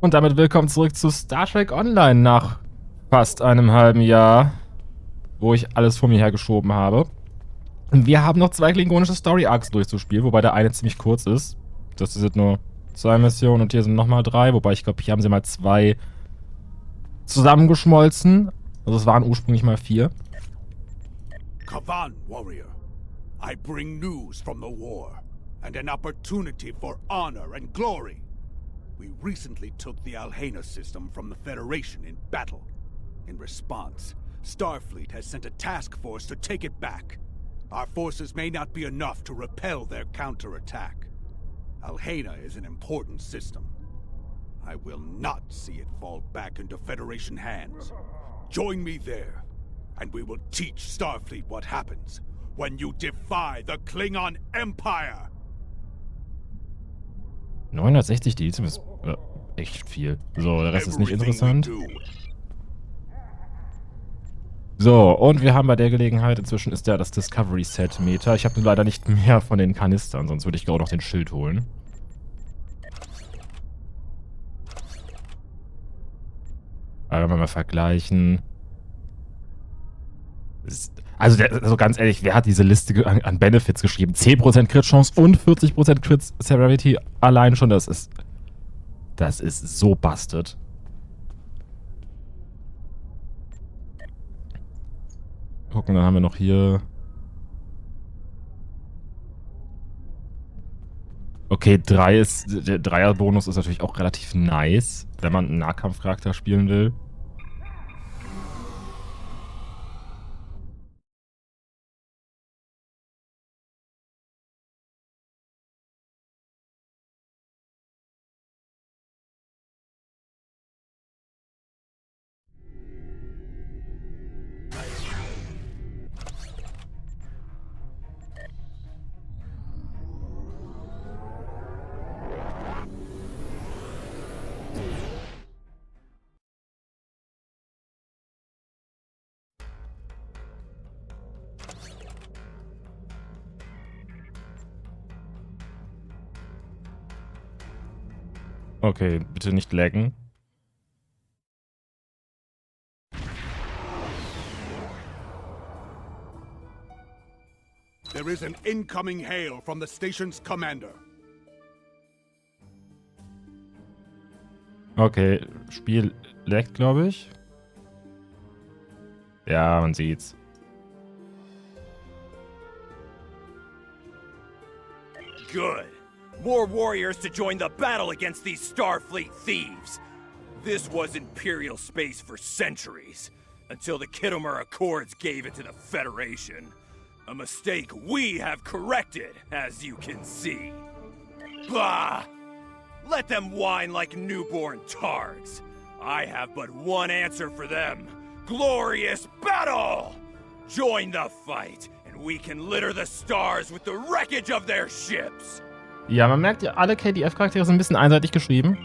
Und damit willkommen zurück zu Star Trek Online nach fast einem halben Jahr, wo ich alles vor mir hergeschoben habe. Wir haben noch 2 klingonische Story-Arcs durchzuspielen, wobei der eine ziemlich kurz ist. Das sind nur 2 Missionen und hier sind nochmal 3, wobei ich glaube, hier haben sie mal 2 zusammengeschmolzen. Also es waren ursprünglich mal 4. Kavan, warrior. I bring news from the war, and an opportunity for honor and glory. We recently took the Alhena system from the Federation in battle. In response, Starfleet has sent a task force to take it back. Our forces may not be enough to repel their counterattack. Alhena is an important system. I will not see it fall back into Federation hands. Join me there, and we will teach Starfleet what happens when you defy the Klingon Empire! 960 Dilithium ist echt viel. So, der Rest ist nicht interessant. So, und wir haben bei der Gelegenheit, inzwischen ist ja das Discovery-Set Meta. Ich habe nur leider nicht mehr von den Kanistern, sonst würde ich gerade noch den Schild holen. Aber wenn wir mal vergleichen. Also ganz ehrlich, wer hat diese Liste an Benefits geschrieben? 10% Crit-Chance und 40% Crit-Severity allein schon, das ist so busted. Gucken, dann haben wir noch hier. Okay, der Dreier-Bonus ist natürlich auch relativ nice, wenn man einen Nahkampfcharakter spielen will. Okay, bitte nicht laggen. There is an incoming hail from the station's commander. Okay, Spiel laggt, glaube ich. Ja, man sieht's. Good. More warriors to join the battle against these Starfleet thieves. This was Imperial space for centuries, until the Khitomer Accords gave it to the Federation. A mistake we have corrected, as you can see. Bah! Let them whine like newborn tards. I have but one answer for them. Glorious battle! Join the fight, and we can litter the stars with the wreckage of their ships. Ja, man merkt ja, alle KDF-Charaktere sind ein bisschen einseitig geschrieben.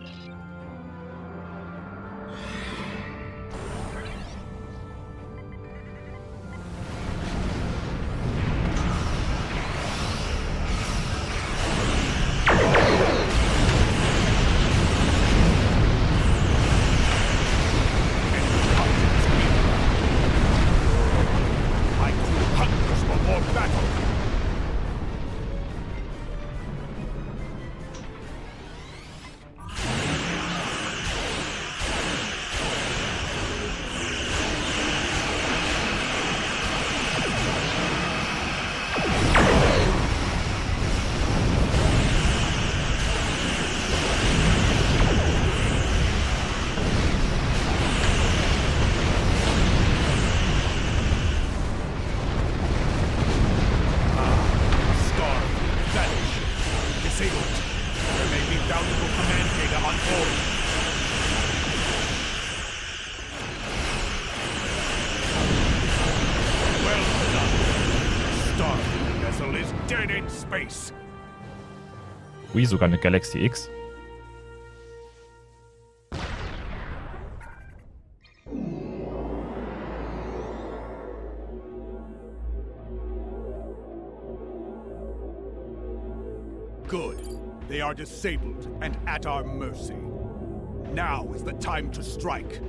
Ui, sogar eine Galaxie X. Good. They are disabled and at our mercy. Now is the time to strike.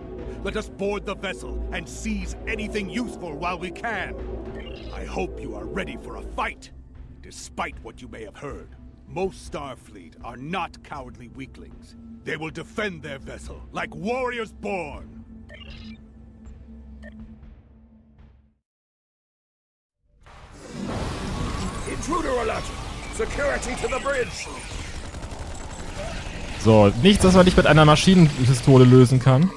Let us board the vessel and seize anything useful while we can. I hope you are ready for a fight. Despite what you may have heard, most Starfleet are not cowardly weaklings. They will defend their vessel like warriors born. Intruder alert! Security to the bridge! So, nichts, was man nicht mit einer Maschinenpistole lösen kann.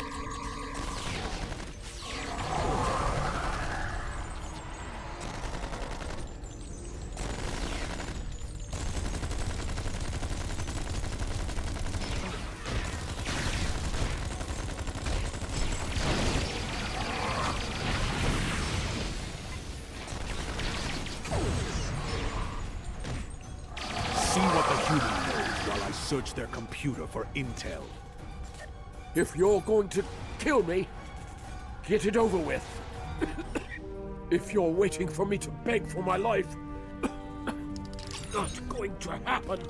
See what the human knows while I search their computer for intel. If you're going to kill me, get it over with. If you're waiting for me to beg for my life, not going to happen.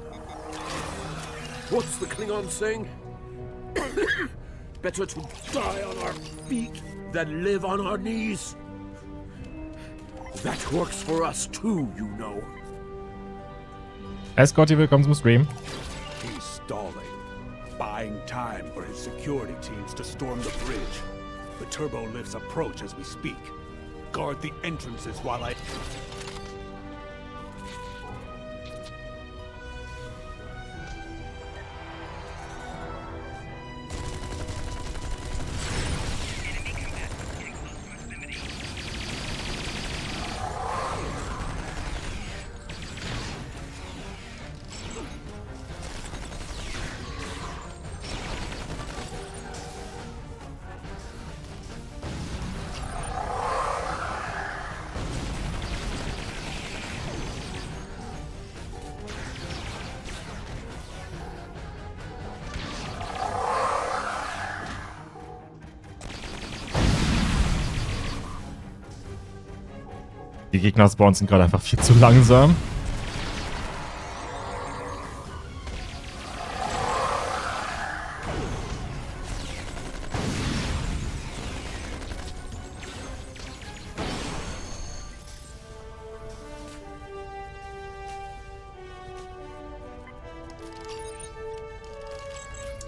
What's the Klingon saying? Better to die on our feet than live on our knees. That works for us too, you know. Hey Scotty, willkommen zum Stream. He's stalling, buying time for his security teams to storm the bridge. The turbo lifts approach as we speak. Guard the entrances while I... Die Gegner spawnen sind gerade einfach viel zu langsam.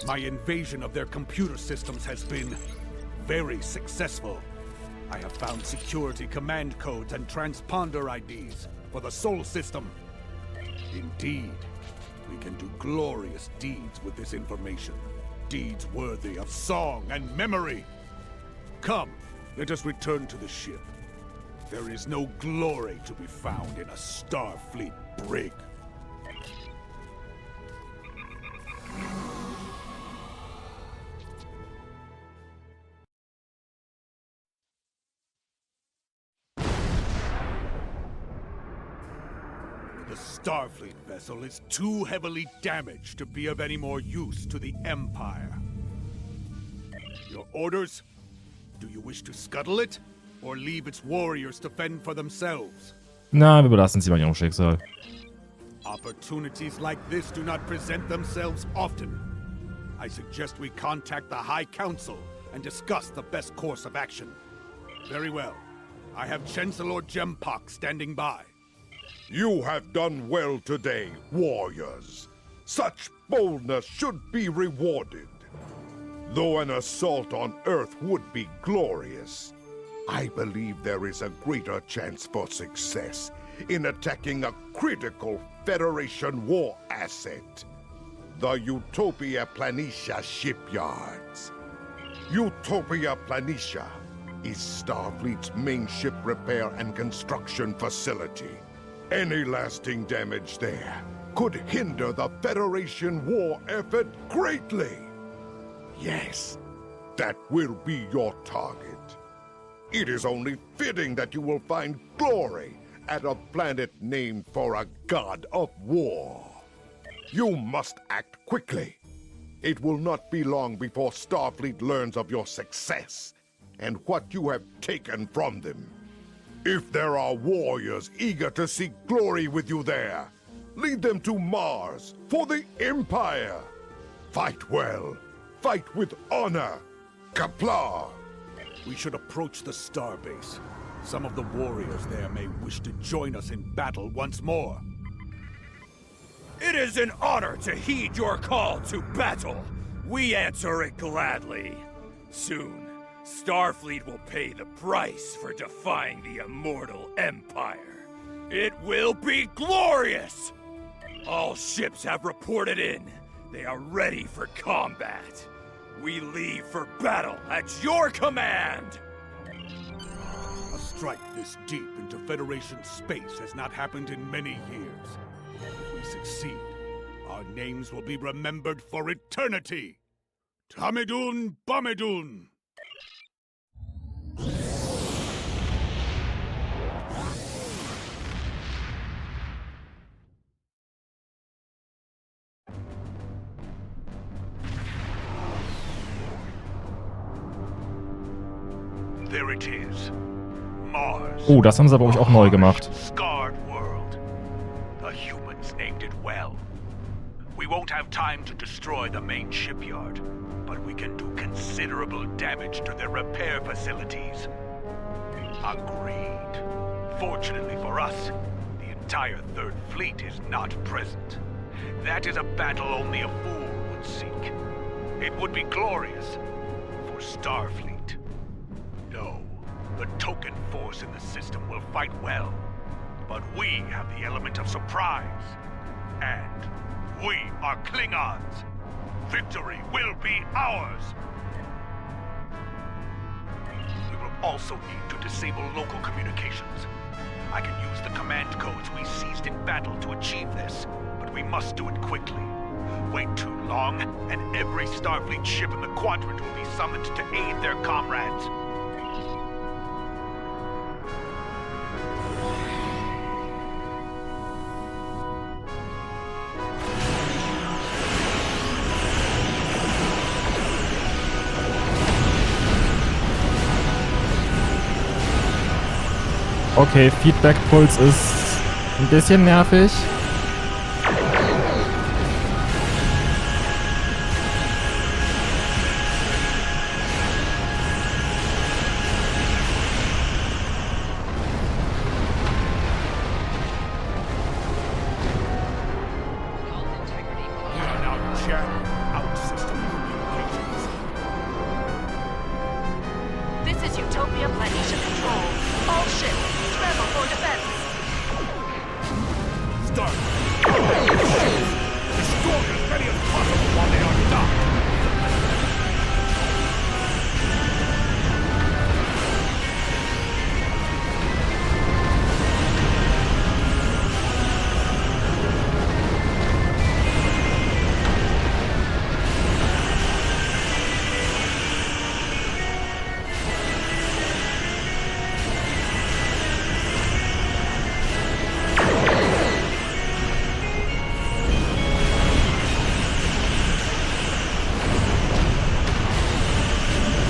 My invasion of their computer systems has been very successful. I have found security command codes and transponder IDs for the Sol system. Indeed, we can do glorious deeds with this information. Deeds worthy of song and memory. Come, let us return to the ship. There is no glory to be found in a Starfleet brig. The Starfleet vessel is too heavily damaged to be of any more use to the Empire. Your orders? Do you wish to scuttle it, or leave its warriors to fend for themselves? Na, wir überlassen sie mal ihrem Schicksal. Opportunities like this do not present themselves often. I suggest we contact the High Council and discuss the best course of action. Very well. I have Chancellor Jempak standing by. You have done well today, warriors. Such boldness should be rewarded. Though an assault on Earth would be glorious, I believe there is a greater chance for success in attacking a critical Federation war asset, the Utopia Planitia shipyards. Utopia Planitia is Starfleet's main ship repair and construction facility. Any lasting damage there could hinder the Federation war effort greatly. Yes, that will be your target. It is only fitting that you will find glory at a planet named for a god of war. You must act quickly. It will not be long before Starfleet learns of your success and what you have taken from them. If there are warriors eager to seek glory with you there, lead them to Mars for the Empire. Fight well fight with honor. Kapla! We should approach the starbase. Some of the warriors there may wish to join us in battle once more. It is an honor to heed your call to battle. We answer it gladly. Soon, Starfleet will pay the price for defying the immortal Empire. It will be glorious! All ships have reported in. They are ready for combat. We leave for battle at your command! A strike this deep into Federation space has not happened in many years. If we succeed, our names will be remembered for eternity. Tamidun Bamidun! There it is. Mars. Oh, das haben sie aber auch neu gemacht. Scarred world. The humans named it well. We won't have time to destroy the main shipyard, but we can do considerable damage to their repair facilities. Agreed. Fortunately for us, the entire Third Fleet is not present. That is a battle only a fool would seek. It would be glorious for Starfleet. No, the token force in the system will fight well, but we have the element of surprise. And we are Klingons. Victory will be ours. We will also need to disable local communications. I can use the command codes we seized in battle to achieve this, but we must do it quickly. Wait too long, and every Starfleet ship in the quadrant will be summoned to aid their comrades. Okay, Feedback-Puls ist ein bisschen nervig. We are now jamming out system communications. This is Utopia Planitia Control. All ships, travel for defense. Start! Destroy as many as possible while they are docked!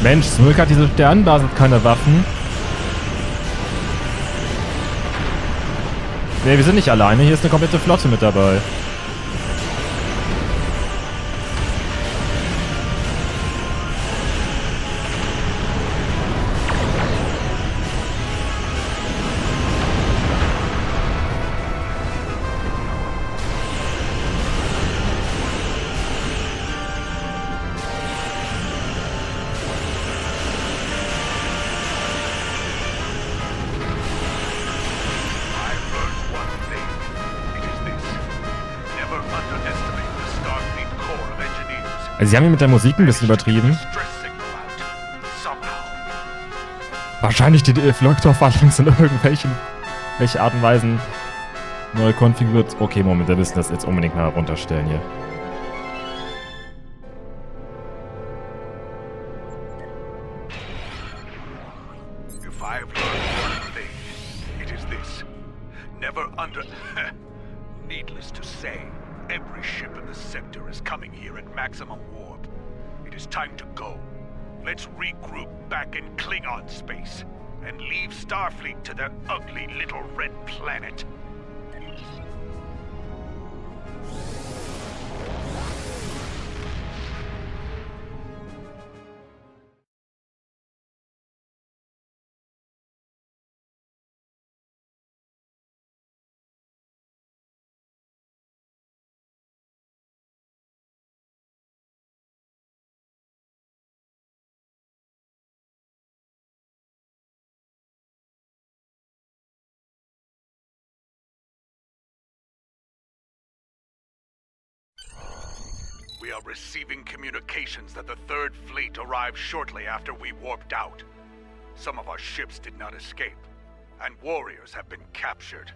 Mensch, Smulk hat diese Sternenbasis keine Waffen. Ne, wir sind nicht alleine. Hier ist eine komplette Flotte mit dabei. Also sie haben hier mit der Musik ein bisschen übertrieben. Wahrscheinlich die Reflektorphalanx in welche Art und Weisen neu konfiguriert. Okay, Moment, wir müssen das jetzt unbedingt mal runterstellen hier. If I've learned one thing, it is this. Never under... Needless to say, every ship in the sector is coming here at maximum warp. It is time to go. Let's regroup back in Klingon space and leave Starfleet to their ugly little red planet. are receiving communications that the Third Fleet arrived shortly after we warped out. Some of our ships did not escape, and warriors have been captured.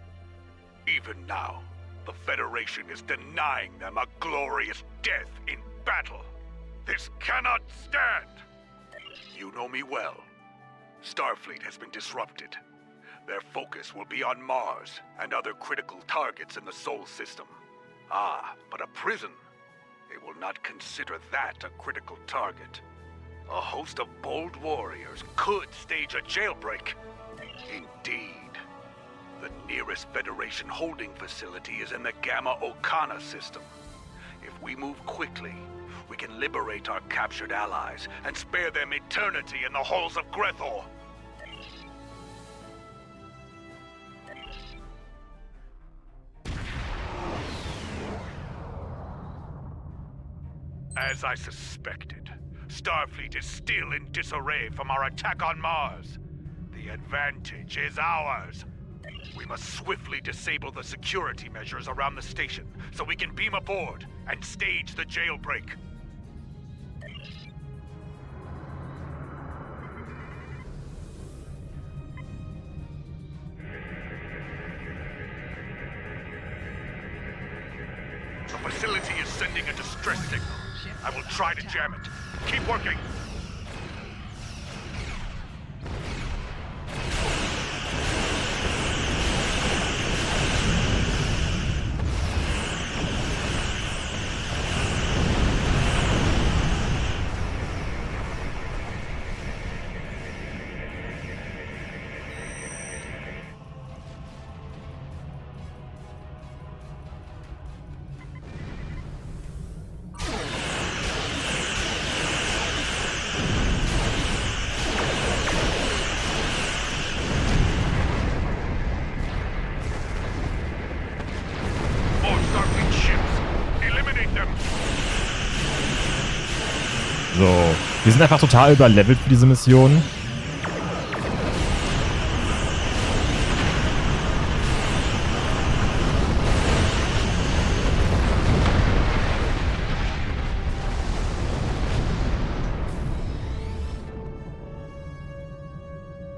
Even now, the Federation is denying them a glorious death in battle. This cannot stand! You know me well. Starfleet has been disrupted. Their focus will be on Mars and other critical targets in the Sol system. Ah, but a prison? They will not consider that a critical target. A host of bold warriors could stage a jailbreak. Indeed. The nearest Federation holding facility is in the Gamma Ocana system. If we move quickly, we can liberate our captured allies and spare them eternity in the halls of Grethor. As I suspected, Starfleet is still in disarray from our attack on Mars. The advantage is ours. We must swiftly disable the security measures around the station so we can beam aboard and stage the jailbreak. The facility is sending a distress signal. I will try to jam it. Keep working! So, wir sind einfach total überlevelt für diese Mission.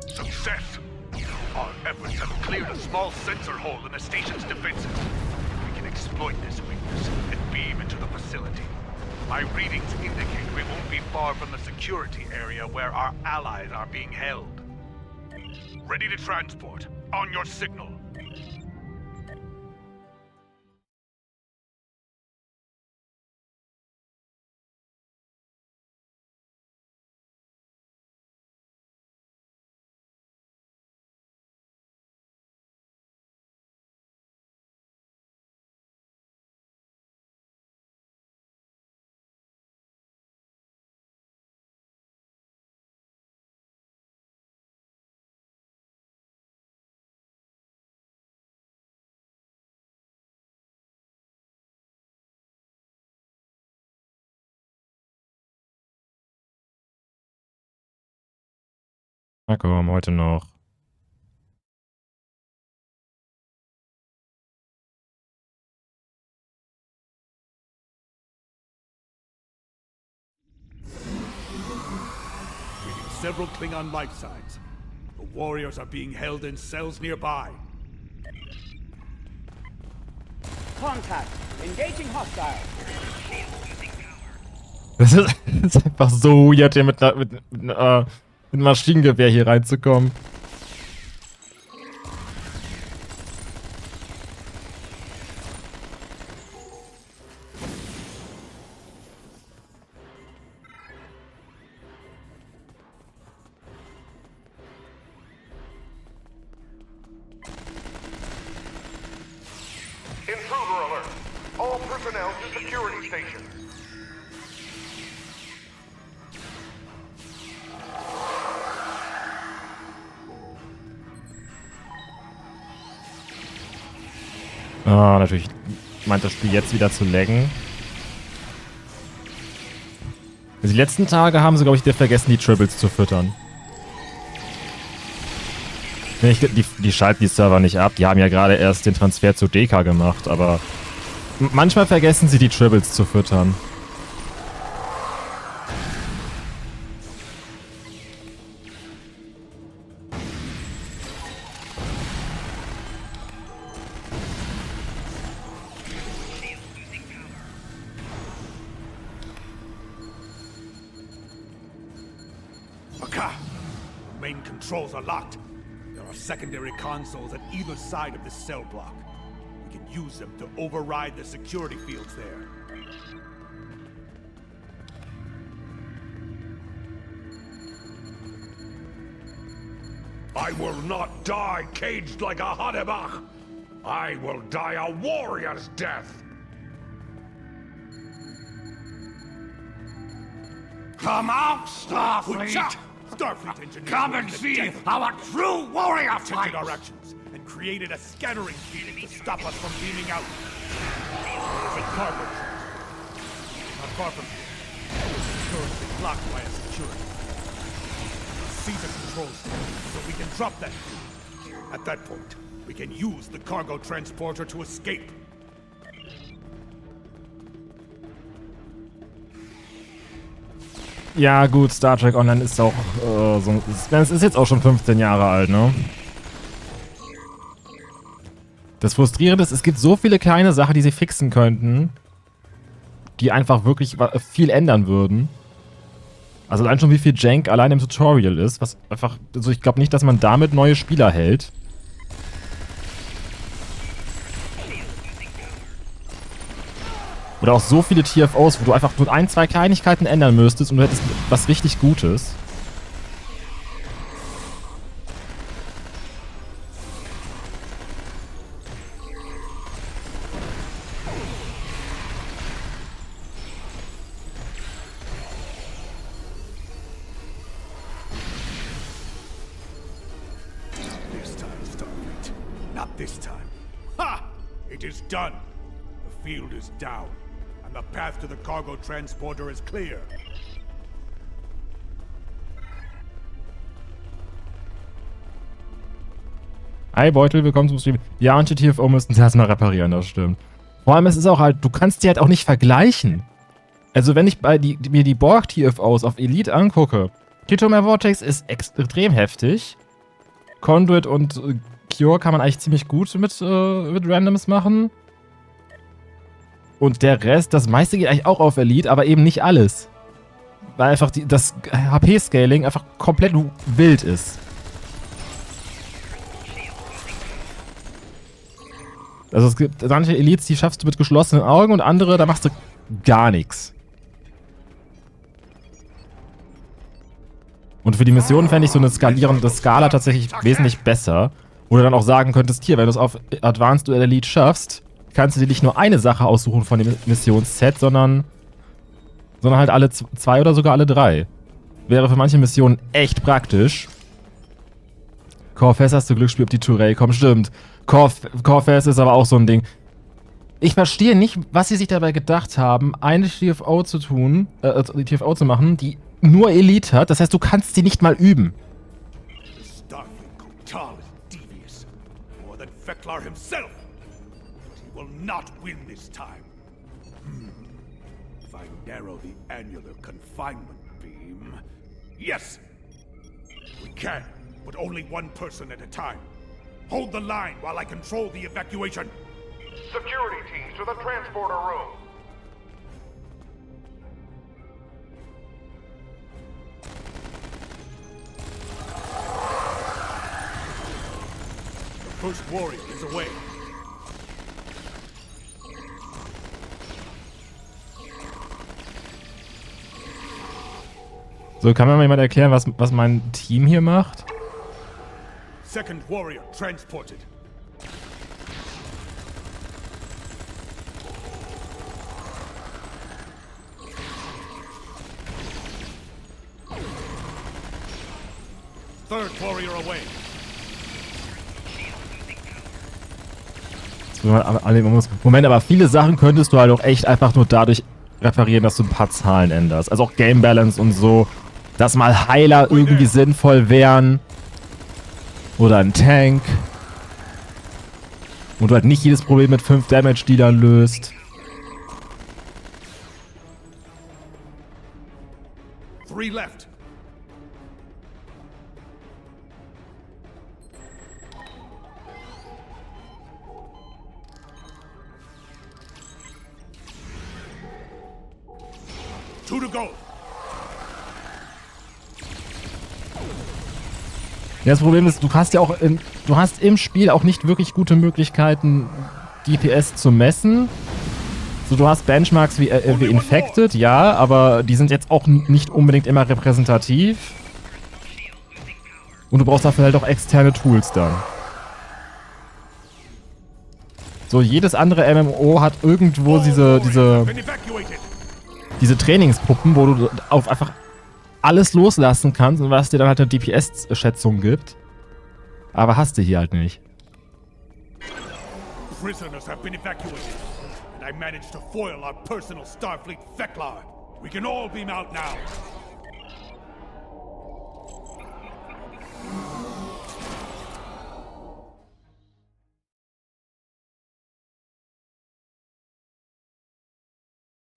Success! Our efforts have cleared a small sensor hole in the station's defenses. We can exploit this weakness and beam into the facility. My readings indicate we won't be far from the security area where our allies are being held. Ready to transport. On your signal. Na komm, heute noch. Reading several Klingon life signs. The warriors are being held in cells nearby. Contact. Engaging hostile. Das ist einfach so weird, hier mit einem Maschinengewehr hier reinzukommen. Intruder alert! All personnel to security stations. Ah, natürlich meint das Spiel jetzt wieder zu laggen. Also die letzten Tage haben sie, glaube ich, vergessen, die Tribbles zu füttern. Die schalten die Server nicht ab. Die haben ja gerade erst den Transfer zu DK gemacht, aber manchmal vergessen sie, die Tribbles zu füttern. Aka! Main controls are locked. There are secondary consoles at either side of this cell block. We can use them to override the security fields there. I will not die caged like a Hadebach. I will die a warrior's death. Come out, Starfleet! Starfleet engineers Come and see how a true warrior checked fights! our actions and created a scattering field to stop us from beaming out. There's a cargo train. Not far from here. It's currently blocked by a security. See the controls so we can drop that field. At that point, we can use the cargo transporter to escape. Ja, gut, Star Trek Online ist auch es ist jetzt auch schon 15 Jahre alt, ne? Das Frustrierende ist, es gibt so viele kleine Sachen, die sie fixen könnten, die einfach wirklich viel ändern würden. Also allein schon wie viel Jank allein im Tutorial ist, was einfach, also ich glaube nicht, dass man damit neue Spieler hält. Oder auch so viele TFOs, wo du einfach nur 1, 2 Kleinigkeiten ändern müsstest und du hättest was richtig Gutes. This time, Starfleet. Not this time. Ha! It is done. The field is down. The path to the cargo transporter is clear. Hi Beutel, willkommen zum Stream. Ja, und die TFO müssten sie erstmal reparieren, das stimmt. Vor allem, es ist auch halt, du kannst die halt auch nicht vergleichen. Also wenn ich mir die Borg-TFOs auf Elite angucke, Titomer Vortex ist extrem heftig. Conduit und Cure kann man eigentlich ziemlich gut mit Randoms machen. Und der Rest, das meiste geht eigentlich auch auf Elite, aber eben nicht alles. Weil einfach das HP-Scaling einfach komplett wild ist. Also es gibt manche Elites, die schaffst du mit geschlossenen Augen und andere, da machst du gar nichts. Und für die Missionen fände ich so eine skalierende Skala tatsächlich wesentlich besser. Wo du dann auch sagen könntest, hier, wenn du es auf Advanced oder Elite schaffst, kannst du dir nicht nur eine Sache aussuchen von dem Missionsset, sondern halt alle 2 oder sogar alle 3. Wäre für manche Missionen echt praktisch. Corfest hast du Glücksspiel, ob die Tourette kommt. Stimmt. Corfest ist aber auch so ein Ding. Ich verstehe nicht, was sie sich dabei gedacht haben, eine TFO zu machen, die nur Elite hat. Das heißt, du kannst sie nicht mal üben. Starfleet Tal is devious. More than Feklar himself. Will not win this time. If I narrow the annular confinement beam... Yes! We can, but only one person at a time. Hold the line while I control the evacuation. Security teams to the transporter room. The first warrior is away. So, kann mir mal jemand erklären, was mein Team hier macht? Second warrior transported. Third warrior away. Moment, aber viele Sachen könntest du halt auch echt einfach nur dadurch reparieren, dass du ein paar Zahlen änderst. Also auch Game Balance und so. Dass mal Heiler irgendwie sinnvoll wären. Oder ein Tank. Und du halt nicht jedes Problem mit 5 Damage-Dealern löst. 3 left. Two to go. Ja, das Problem ist, du hast ja auch du hast im Spiel auch nicht wirklich gute Möglichkeiten, DPS zu messen. So, du hast Benchmarks wie Infected, ja, aber die sind jetzt auch nicht unbedingt immer repräsentativ. Und du brauchst dafür halt auch externe Tools dann. So, jedes andere MMO hat irgendwo diese Trainingspuppen, wo du auf einfach alles loslassen kannst und was dir dann halt eine DPS-Schätzung gibt. Aber hast du hier halt nicht. Prisoners have been evacuated, and I managed to foil our personal Starfleet Feklar. We can all beam out now.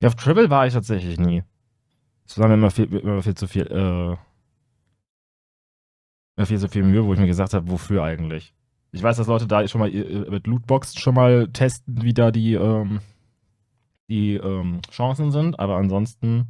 Ja, auf Tribble war ich tatsächlich nie. Das war mir immer viel zu viel, viel zu viel Mühe, wo ich mir gesagt habe, wofür eigentlich? Ich weiß, dass Leute da schon mal mit Lootboxen schon mal testen, wie da die Chancen sind, aber ansonsten.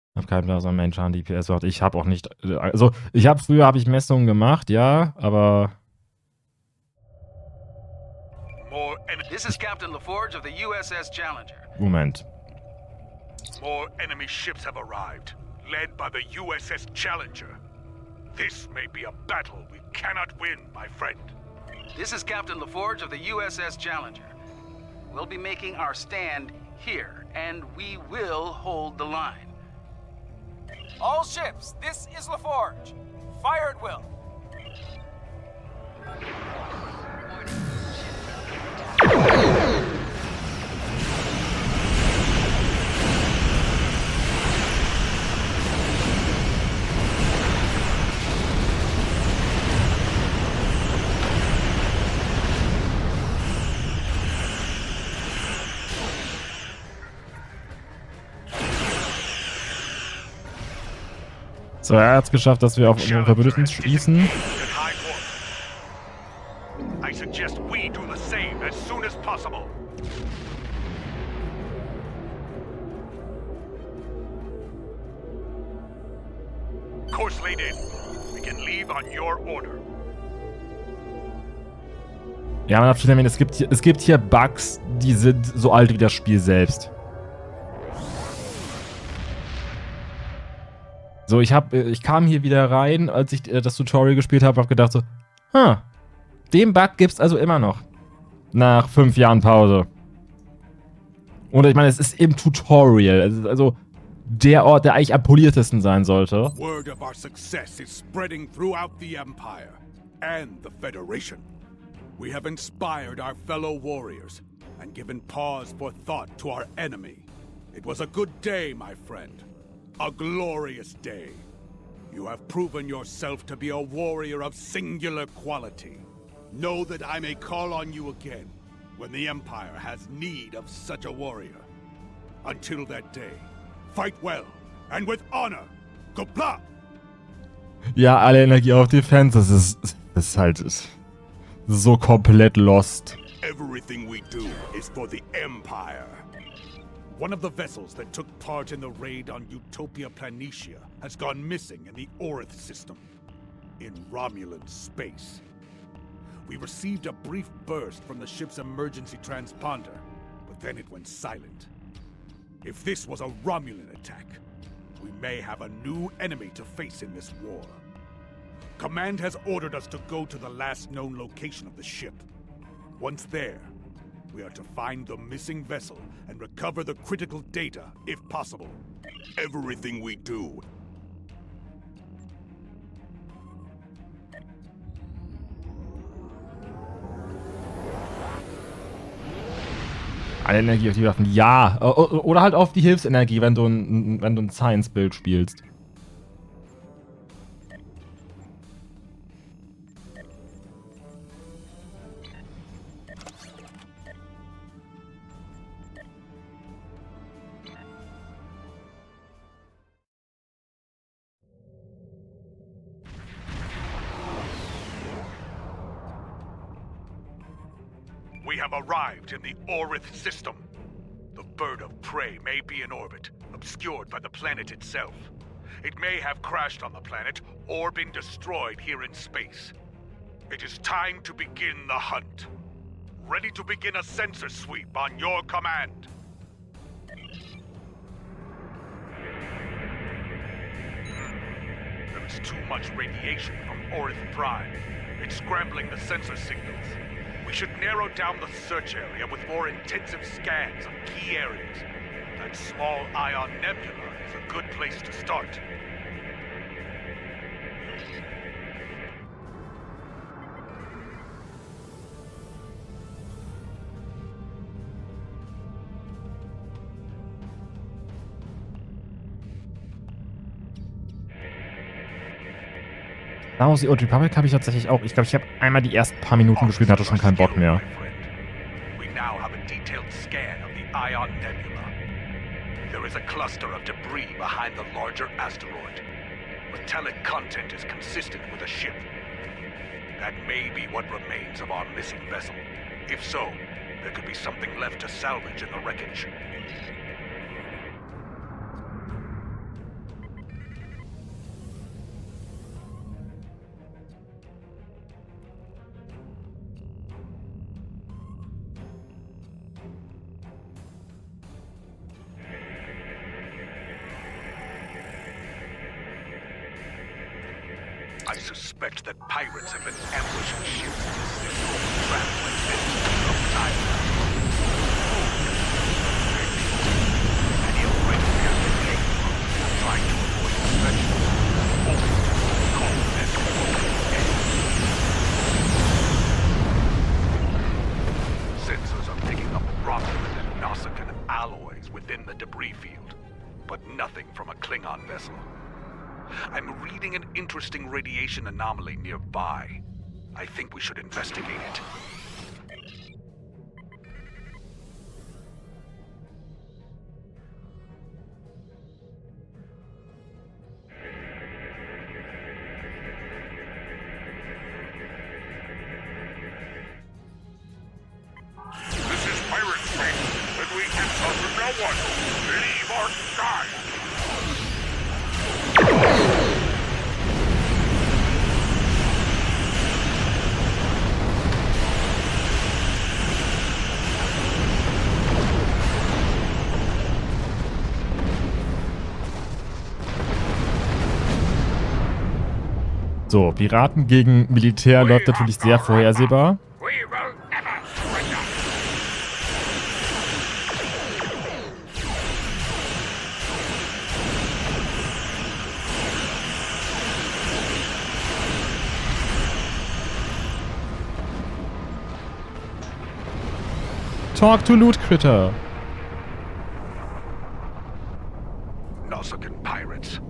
Ich habe keinen blauen Mensch an DPS gemacht. Ich habe auch nicht. Also, früher habe ich Messungen gemacht, ja, aber. This is Captain LaForge of the USS Challenger. Moment. More enemy ships have arrived, led by the USS Challenger. This may be a battle we cannot win, my friend. This is Captain LaForge of the USS Challenger. We'll be making our stand here, and we will hold the line. All ships, this is LaForge. Fire at will. So, er hat es geschafft, dass wir auf unsere Verbündeten schließen. I suggest we do the same as soon as possible. Course laid in. We can leave on your order. Ja, man darf schon erwähnen, es gibt hier Bugs, die sind so alt wie das Spiel selbst. So, ich kam hier wieder rein, als ich das Tutorial gespielt habe, habe gedacht so, den Bug gibt's also immer noch. Nach 5 Jahren Pause. Und ich meine, es ist im Tutorial. Es ist also der Ort, der eigentlich am poliertesten sein sollte. Word of our success is spreading throughout the Empire and the Federation. We have inspired our fellow warriors and given pause for thought to our enemy. It was a good day, my friend. A glorious day. You have proven yourself to be a warrior of singular quality. Know that I may call on you again when the Empire has need of such a warrior. Until that day, fight well and with honor. Gopla! Ja, alle Energie auf Defense. Das ist halt so komplett lost. Everything we do is for the Empire. One of the vessels that took part in the raid on Utopia Planitia has gone missing in the Orith system, in Romulan space. We received a brief burst from the ship's emergency transponder, but then it went silent. If this was a Romulan attack, we may have a new enemy to face in this war. Command has ordered us to go to the last known location of the ship. Once there, we are to find the missing vessel and recover the critical data, if possible. Everything we do. Alle Energie auf die Waffen. Ja. Oder halt auf die Hilfsenergie, wenn du ein Science-Bild spielst. We have arrived in the Orith system. The bird of prey may be in orbit, obscured by the planet itself. It may have crashed on the planet or been destroyed here in space. It is time to begin the hunt. Ready to begin a sensor sweep on your command. There is too much radiation from Orith Prime. It's scrambling the sensor signals. We should narrow down the search area with more intensive scans of key areas. That small ion nebula is a good place to start. Star Wars The Old Republic habe ich tatsächlich auch. Ich glaube, ich habe einmal die ersten paar Minuten gespielt und hatte schon keinen Bock mehr. We now have a detailed scan of the Ion Nebula. There is a cluster of debris behind the larger asteroid. Metallic content is consistent with a ship. That may be what remains of our missing vessel. If so, there could be something left to salvage in the wreckage. I suspect that pirates have been ambushing ships in this system, trapped like this for some time now. Many already have been taken from trying to avoid inspection, hoping to call them Sensors are picking up Romulan and Nausicaan alloys within the debris field, but nothing from a Klingon vessel. I'm reading an interesting radiation anomaly nearby. I think we should investigate it. This is pirate space, and we can talk to no one. Leave or die. So, Piraten gegen Militär läuft natürlich sehr vorhersehbar. We will never surrender. Talk to Loot Critter. Nausicaan pirates.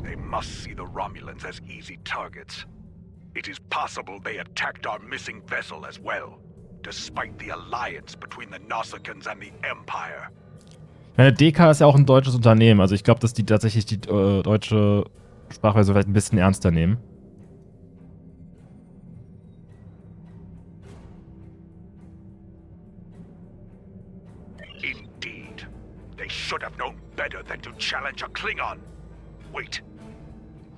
They must see the Romulans as easy targets. It is possible they attacked our missing vessel as well, despite the alliance between the Nausicaans and the Empire. DK ist ja auch ein deutsches Unternehmen, also ich glaube, dass die tatsächlich die deutsche Sprachweise vielleicht ein bisschen ernster nehmen. Indeed. They should have known better than to challenge a Klingon. Wait.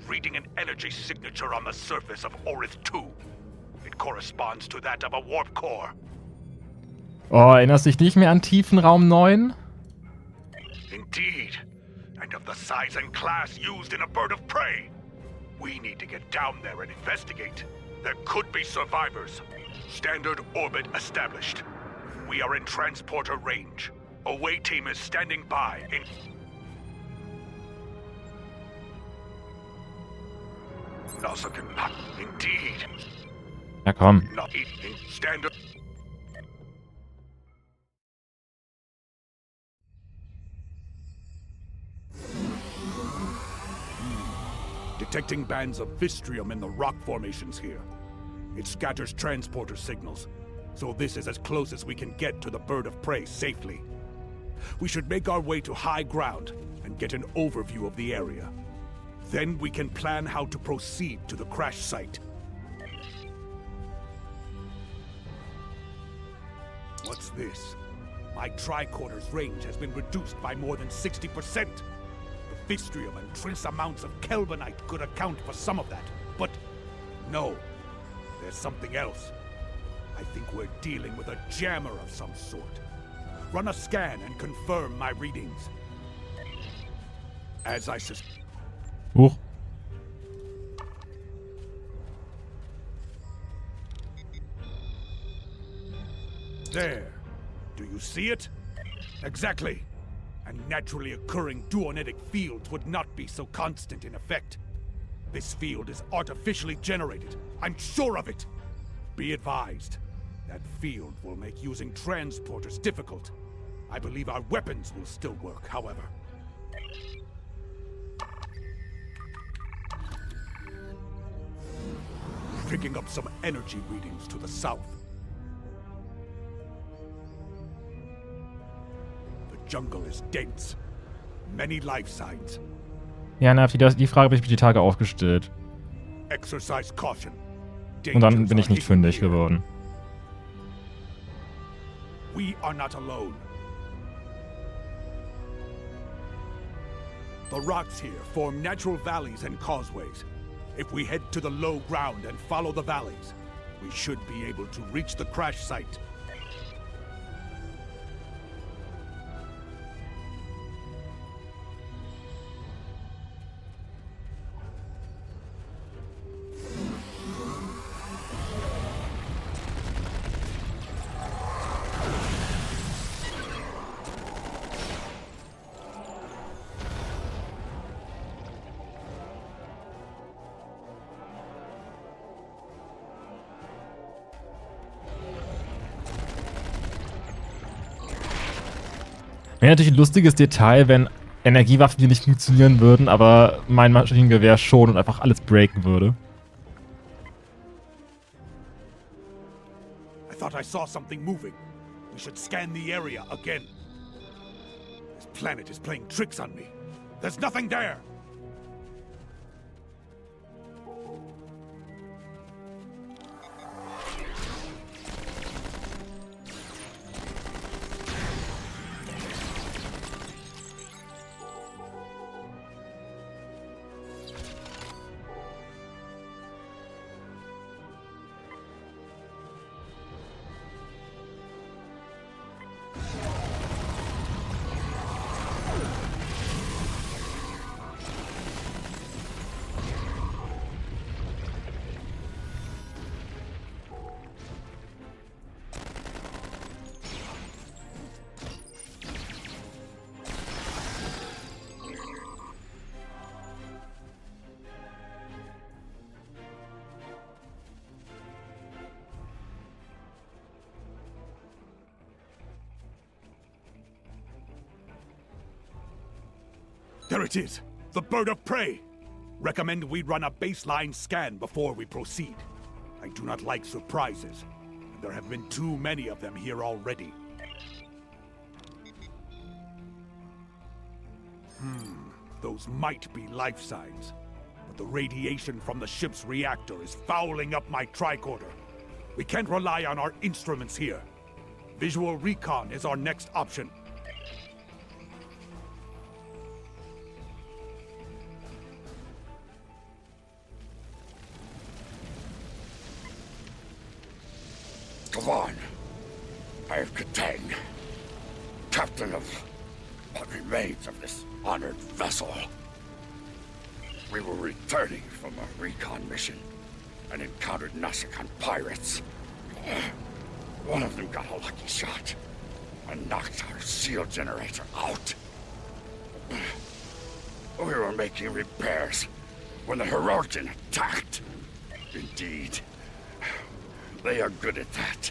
Reading an energy signature on the surface of Orith 2. It corresponds to that of a warp core. Oh, erinnerst du dich nicht mehr an Tiefenraum 9? Indeed. And of the size and class used in a bird of prey. We need to get down there and investigate. There could be survivors. Standard orbit established. We are in transporter range. Away team is standing by in... Nausicaan, indeed. Ja, komm. Not in standard... Detecting bands of Vistrium in the rock formations here. It scatters transporter signals, so this is as close as we can get to the bird of prey safely. We should make our way to high ground and get an overview of the area. Then we can plan how to proceed to the crash site. this. My tricorder's range has been reduced by more than 60%. The Fistrium and trace amounts of Kelbonite could account for some of that. But no, there's something else. I think we're dealing with a jammer of some sort. Run a scan and confirm my readings. As I suspect. Huch. There. Do you see it? Exactly. And naturally occurring duonetic fields would not be so constant in effect. This field is artificially generated. I'm sure of it. Be advised. That field will make using transporters difficult. I believe our weapons will still work, however. Picking up some energy readings to the south. The jungle is dense. Many life signs. Ja, Nerv, die Frage habe ich mir die Tage auch gestellt. Exercise caution. Und dann bin ich nicht fündig geworden. We are not alone. The rocks here form natural valleys and causeways. If we head to the low ground and follow the valleys, we should be able to reach the crash site. Wäre natürlich ein lustiges Detail, wenn Energiewaffen hier nicht funktionieren würden, aber mein Maschinengewehr schon und einfach alles breaken würde. I thought I saw something moving. We should scan the area again. This planet is playing tricks on me. There's nothing there. There it is, the bird of prey. Recommend we run a baseline scan before we proceed. I do not like surprises, and there have been too many of them here already. Those might be life signs, but the radiation from the ship's reactor is fouling up my tricorder. We can't rely on our instruments here. Visual recon is our next option. Come on. I am Katang, captain of what remains of this honored vessel. We were returning from a recon mission and encountered Nausicaan pirates. One of them got a lucky shot and knocked our seal generator out. We were making repairs when the Heroian attacked. Indeed. They are good at that.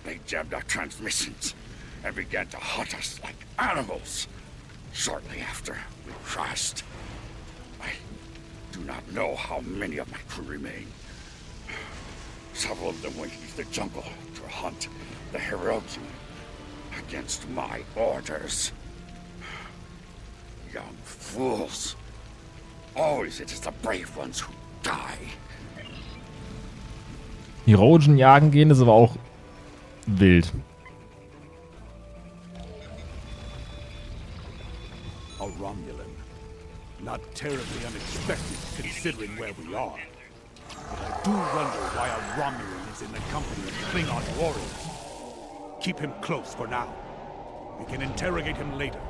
They jammed our transmissions and began to hunt us like animals. Shortly after, we crashed. I do not know how many of my crew remain. Several of them went into the jungle to hunt the Heroian against my orders. Young fools. Always it is the brave ones who die. Heroian jagen gehen ist aber auch wild. Not terribly unexpected, considering where we are. But I do wonder why a Romulan is in the company of Klingon warriors. Keep him close for now. We can interrogate him later,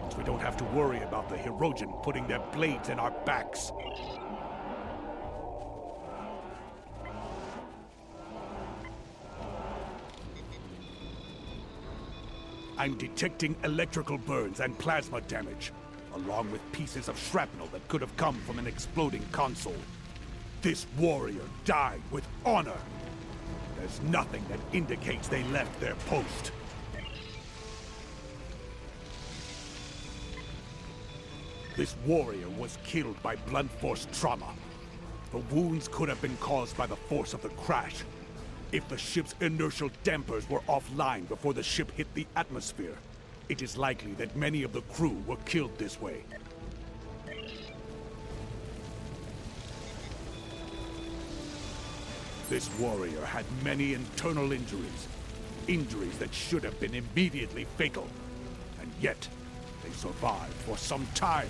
once we don't have to worry about the Hirogen putting their blades in our backs. I'm detecting electrical burns and plasma damage, along with pieces of shrapnel that could have come from an exploding console. This warrior died with honor. There's nothing that indicates they left their post. This warrior was killed by blunt force trauma. The wounds could have been caused by the force of the crash. If the ship's inertial dampers were offline before the ship hit the atmosphere, it is likely that many of the crew were killed this way. This warrior had many internal injuries that should have been immediately fatal. And yet, they survived for some time.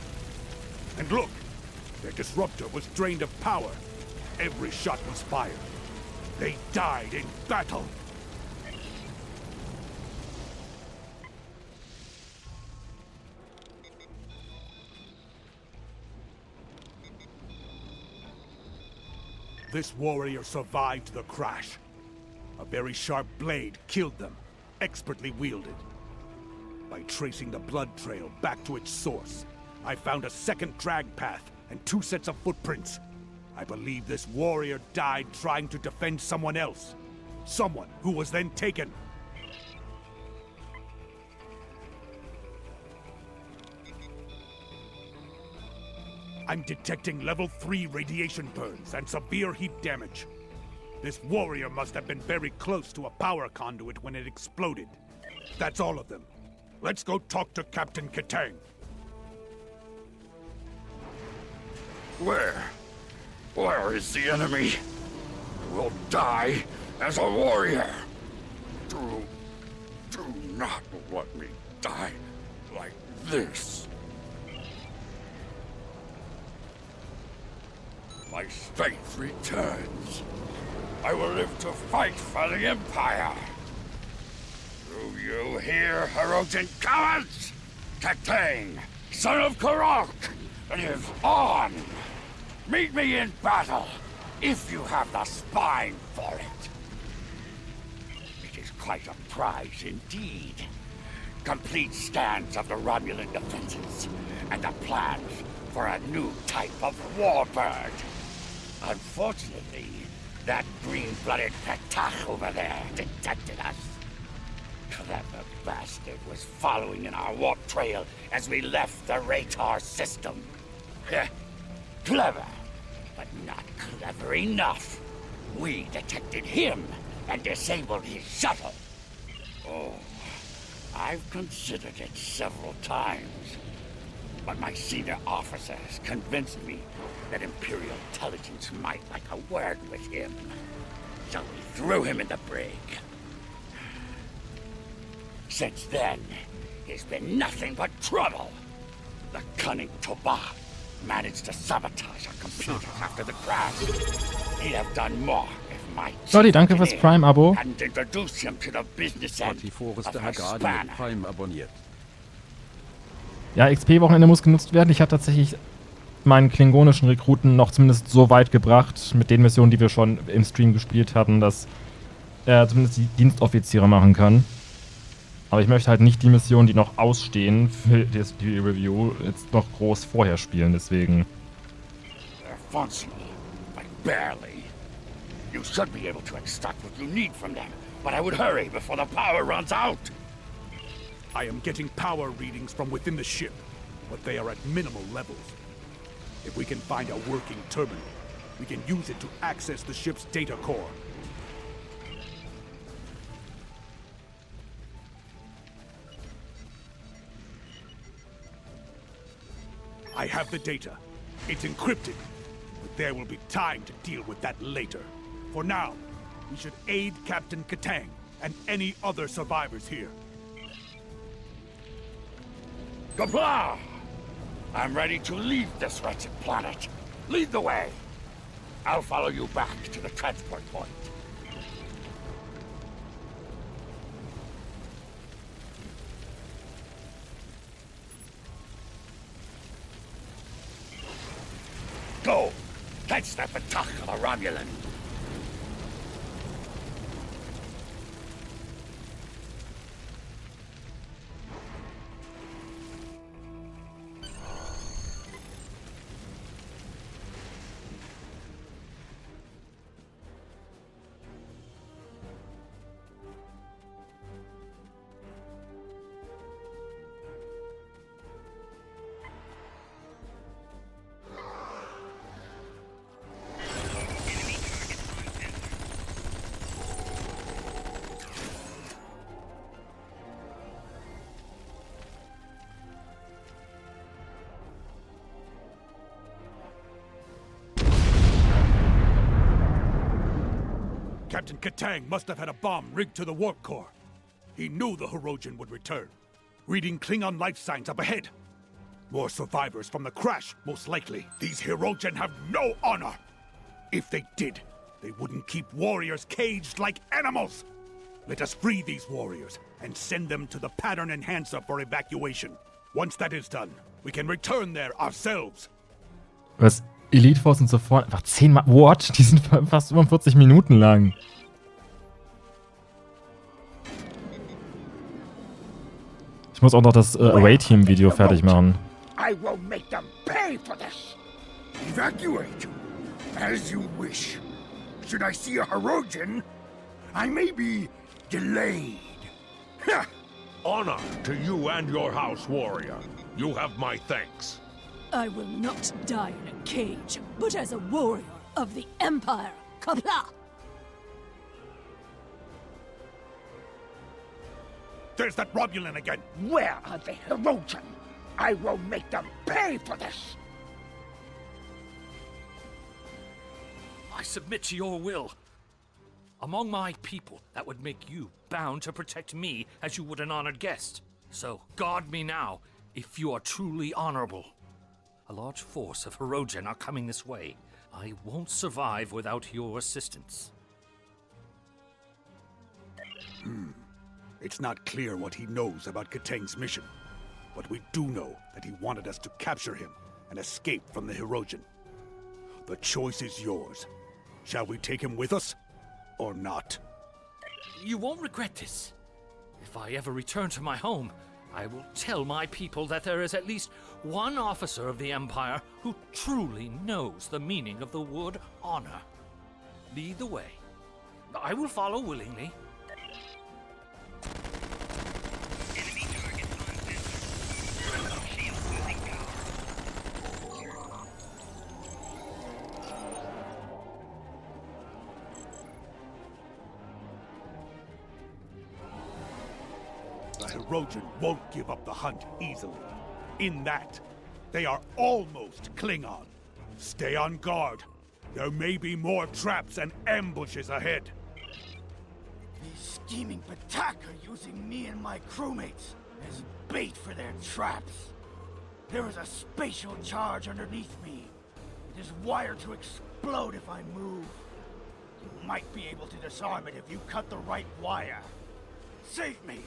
And look, their disruptor was drained of power. Every shot was fired. They died in battle. This warrior survived the crash. A very sharp blade killed them, expertly wielded. By tracing the blood trail back to its source, I found a second drag path and 2 sets of footprints. I believe this warrior died trying to defend someone else. Someone who was then taken. I'm detecting level 3 radiation burns and severe heat damage. This warrior must have been very close to a power conduit when it exploded. That's all of them. Let's go talk to Captain Katang. Where is the enemy? I will die as a warrior. Do not let me die like this. My strength returns. I will live to fight for the Empire. Do you hear, Hirogen cowards? Katang, son of Karok, live on! Meet me in battle, if you have the spine for it. It is quite a prize indeed. Complete scans of the Romulan defenses, and the plans for a new type of warbird. Unfortunately, that green-blooded Petach over there detected us. Clever bastard was following in our warp trail as we left the Ratar system. Clever, but not clever enough. We detected him and disabled his shuttle. Oh, I've considered it several times, but my senior officers convinced me that Imperial intelligence might like a word with him. So we threw him in the brig. Since then, he's been nothing but trouble. The cunning Toba managed to sabotage our computers after the crash. He'd have done more if my Sorry, danke fürs Prime-Abo. hadn't introduced him to the business end of her spanner. Prime abonniert. Ja, XP-Wochenende muss genutzt werden. Ich habe tatsächlich meinen klingonischen Rekruten noch zumindest so weit gebracht, mit den Missionen, die wir schon im Stream gespielt hatten, dass er zumindest die Dienstoffiziere machen kann. Aber ich möchte halt nicht die Missionen, die noch ausstehen für die Review, jetzt noch groß vorher spielen, deswegen. They're functional, but barely. You should be able to extract what you need from them, but I would hurry before the power runs out. I am getting power readings from within the ship, but they are at minimal levels. If we can find a working terminal, we can use it to access the ship's data core. I have the data. It's encrypted. But there will be time to deal with that later. For now, we should aid Captain Katang and any other survivors here. Gabla! I'm ready to leave this wretched planet. Lead the way. I'll follow you back to the transport point. Go! Catch that Batach of a Romulan! Captain Katang must have had a bomb rigged to the warp core. He knew the Hirogen would return. Reading Klingon life signs up ahead. More survivors from the crash, most likely. These Hirogen have no honor. If they did, they wouldn't keep warriors caged like animals. Let us free these warriors and send them to the pattern enhancer for evacuation. Once that is done, we can return there ourselves. Was? Elite Force und sofort einfach 10 Mal. What? Die sind fast 45 Minuten lang. Ich muss auch noch das Away-Team-Video fertig machen. I will make them pay for this. Evacuate, as you wish. Should I see a Hirogen, I may be delayed. Honor to you and your house, warrior. You have my thanks. I will not die in a cage, but as a warrior of the Empire. Kapla! There's that Romulan again. Where are the Hirogen? I will make them pay for this. I submit to your will. Among my people, that would make you bound to protect me as you would an honored guest. So, guard me now, if you are truly honorable. A large force of Hirogen are coming this way. I won't survive without your assistance. It's not clear what he knows about Katang's mission. But we do know that he wanted us to capture him and escape from the Hirogen. The choice is yours. Shall we take him with us, or not? You won't regret this. If I ever return to my home, I will tell my people that there is at least one officer of the Empire who truly knows the meaning of the word honor. Lead the way. I will follow willingly. The Hirogen won't give up the hunt easily. In that, they are almost Klingon. Stay on guard. There may be more traps and ambushes ahead. These scheming Batach are using me and my crewmates as bait for their traps. There is a spatial charge underneath me. It is wired to explode if I move. You might be able to disarm it if you cut the right wire. Save me,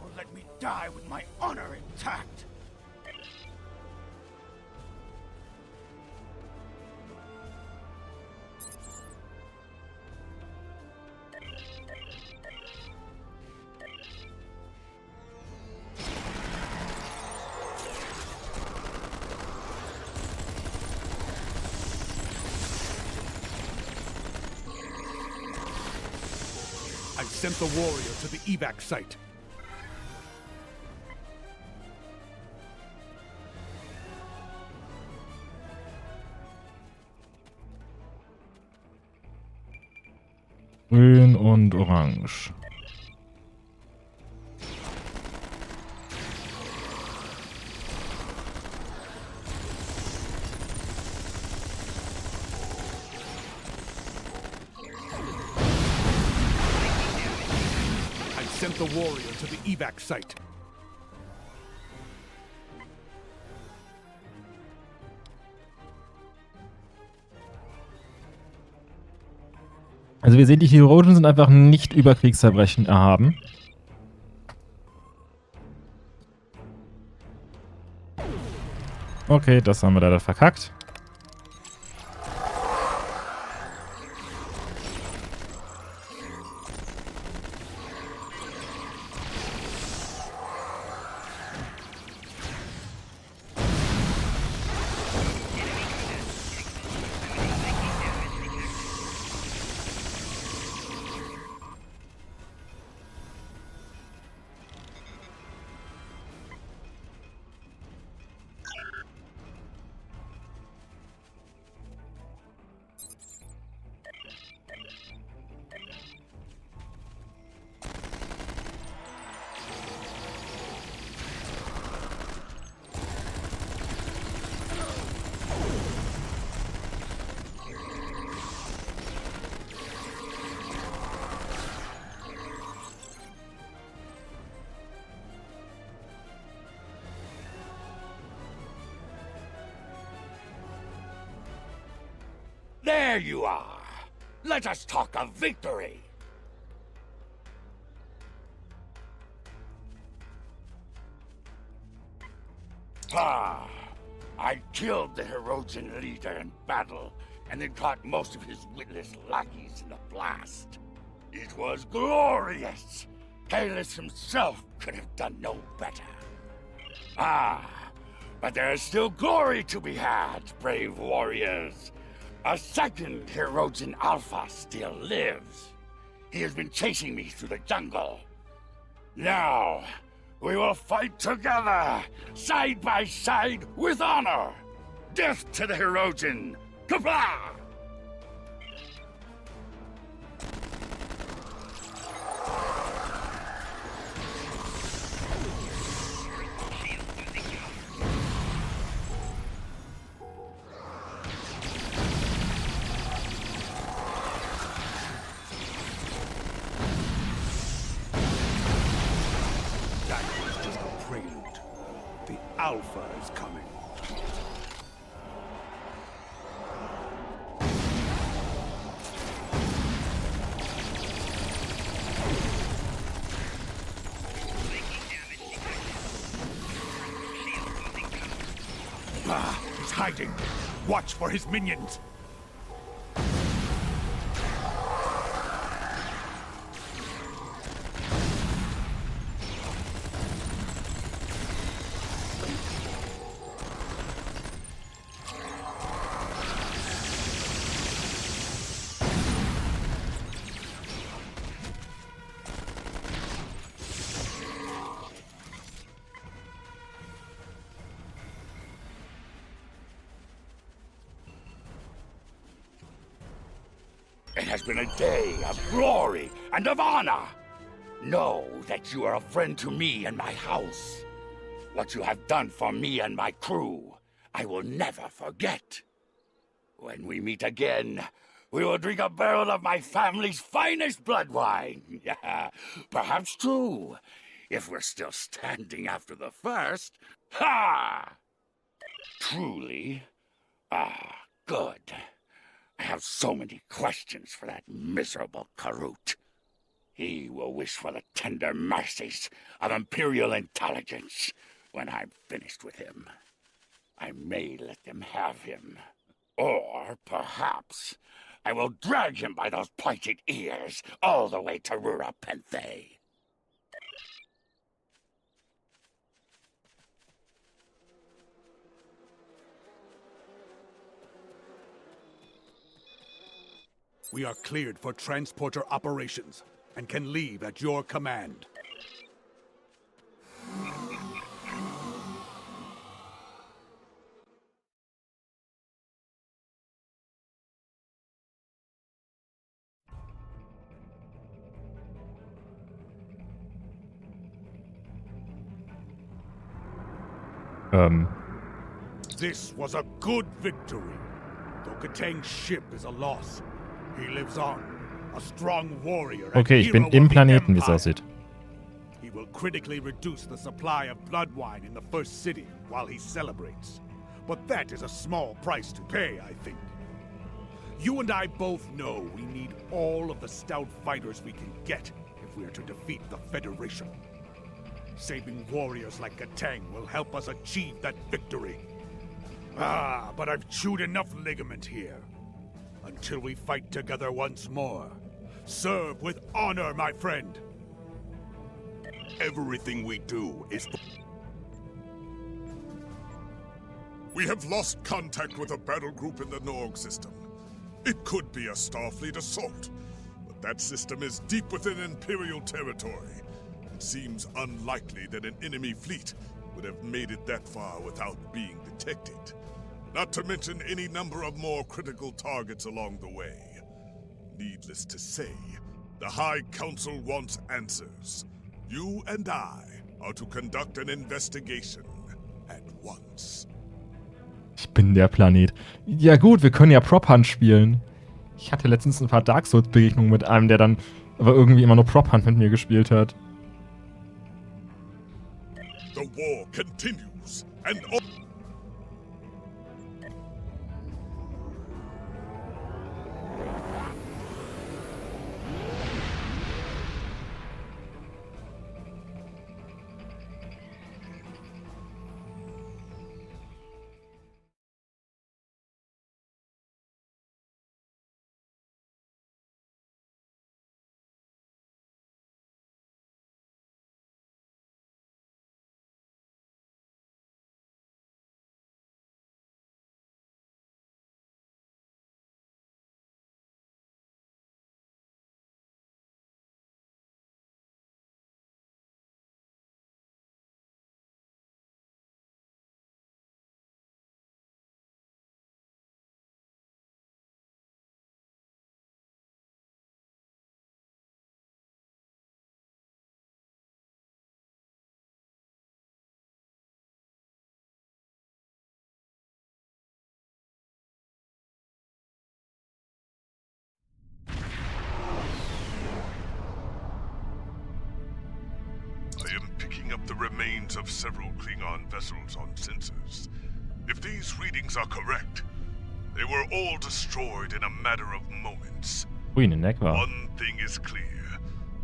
or let me die with my honor intact. I sent the warrior to the evac site. Grün und orange. Sent the warrior to the evac site. Also wir sehen, die Herogen sind einfach nicht über Kriegsverbrechen erhaben. Okay, das haben wir leider verkackt. There you are. Let us talk of victory. Ah, I killed the Herogen leader in battle, and then caught most of his witless lackeys in the blast. It was glorious. Kalis himself could have done no better. Ah, but there is still glory to be had, brave warriors. A second Herogen Alpha still lives. He has been chasing me through the jungle. Now, we will fight together, side by side, with honor. Death to the Herogen! Kapla! Alpha is coming. Ah, he's hiding. Watch for his minions. It has been a day of glory and of honor. Know that you are a friend to me and my house. What you have done for me and my crew, I will never forget. When we meet again, we will drink a barrel of my family's finest blood wine. Perhaps two, if we're still standing after the first. Ha! Truly? Ah, good. I have so many questions for that miserable Karut. He will wish for the tender mercies of Imperial intelligence when I'm finished with him. I may let them have him. Or, perhaps, I will drag him by those pointed ears all the way to Rura Penthe. We are cleared for transporter operations and can leave at your command. This was a good victory. Though Katang's ship is a loss, he lives on, a strong warrior and Okay, ich bin hero im of the Planeten, wie es Empire. aussieht. He will critically reduce the supply of blood wine in the first city while he celebrates. But that is a small price to pay, I think. You and I both know we need all of the stout fighters we can get if we are to defeat the Federation. Saving warriors like Katang will help us achieve that victory. But I've chewed enough ligament here. Until we fight together once more. Serve with honor, my friend. Everything we do is... We have lost contact with a battle group in the Norg system. It could be a Starfleet assault, but that system is deep within Imperial territory. It seems unlikely that an enemy fleet would have made it that far without being detected. Not to mention any number of more critical targets along the way. Needless to say, the High Council wants answers. You and I are to conduct an investigation at once. Ich bin der Planet. Ja gut, wir können ja Prop Hunt spielen. Ich hatte letztens ein paar Dark Souls-Begegnungen mit einem, der dann aber irgendwie immer nur Prop Hunt mit mir gespielt hat. The war continues, and all... I am picking up the remains of several Klingon vessels on sensors. If these readings are correct, they were all destroyed in a matter of moments. Ui, ne Neck war. One thing is clear.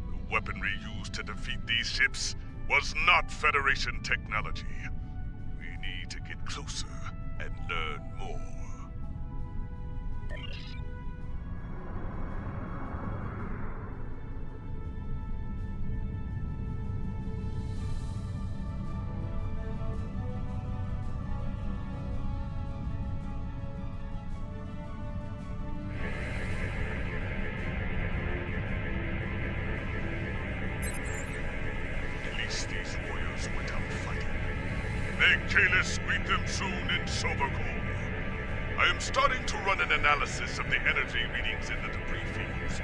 The weaponry used to defeat these ships was not Federation technology. We need to get closer and learn more. These warriors went out fighting. May Kalis greet them soon in sober call. I am starting to run an analysis of the energy readings in the debris fields.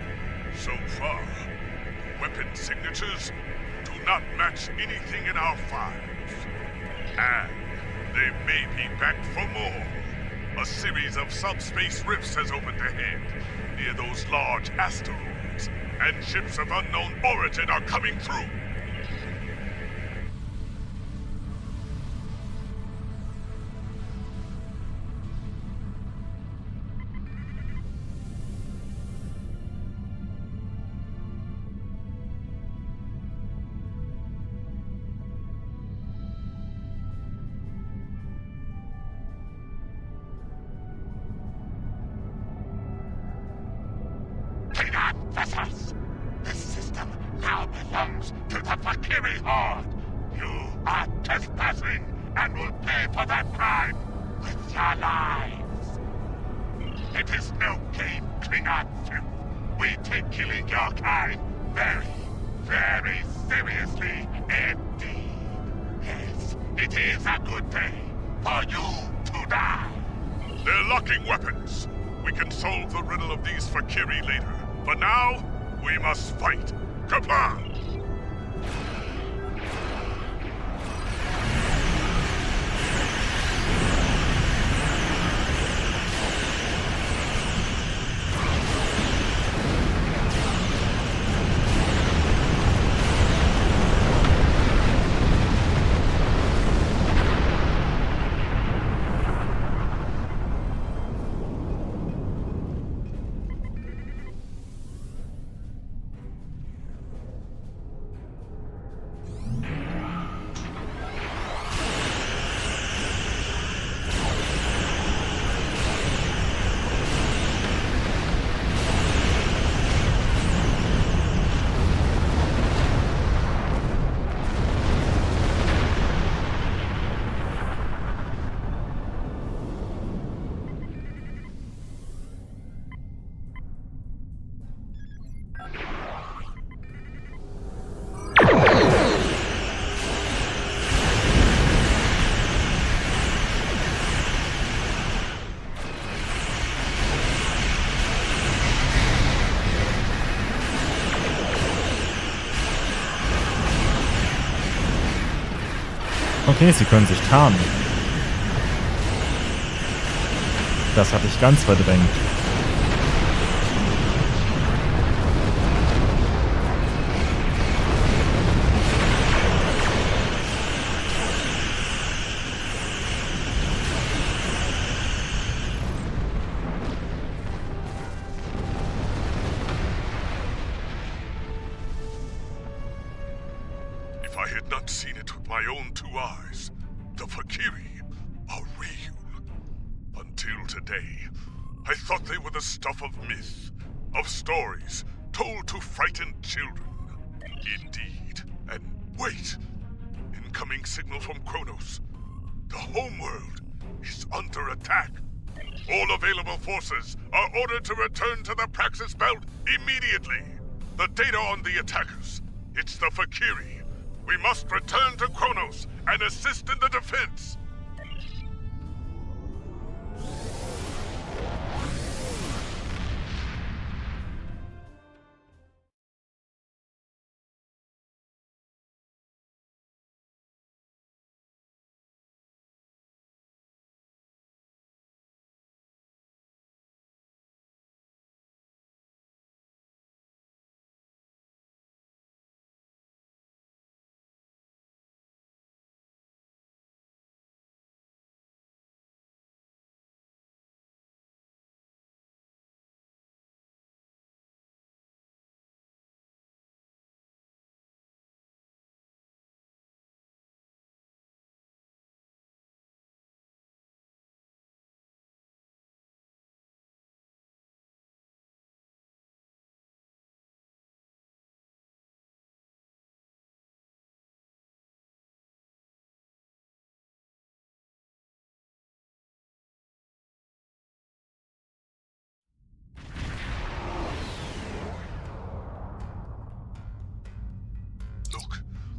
So far, the weapon signatures do not match anything in our files. And they may be back for more. A series of subspace rifts has opened ahead, near those large asteroids, and ships of unknown origin are coming through. Vessels! This system now belongs to the Valkyrie Horde! You are trespassing and will pay for that crime with your lives! It is no game, Klingon filth. We take killing your kind very, very seriously indeed. Yes, it is a good day for you to die! They're locking weapons! We can solve the riddle of these Valkyrie later. For now, we must fight. Kaplan! Okay, sie können sich tarnen. Das hatte ich ganz verdrängt. If I had not seen it with my own two eyes, the Fakiri are real. Until today, I thought they were the stuff of myth, of stories told to frighten children. Indeed. And wait! Incoming signal from Kronos. The homeworld is under attack. All available forces are ordered to return to the Praxis Belt immediately. The data on the attackers. It's the Fakiri. We must return to Kronos and assist in the defense.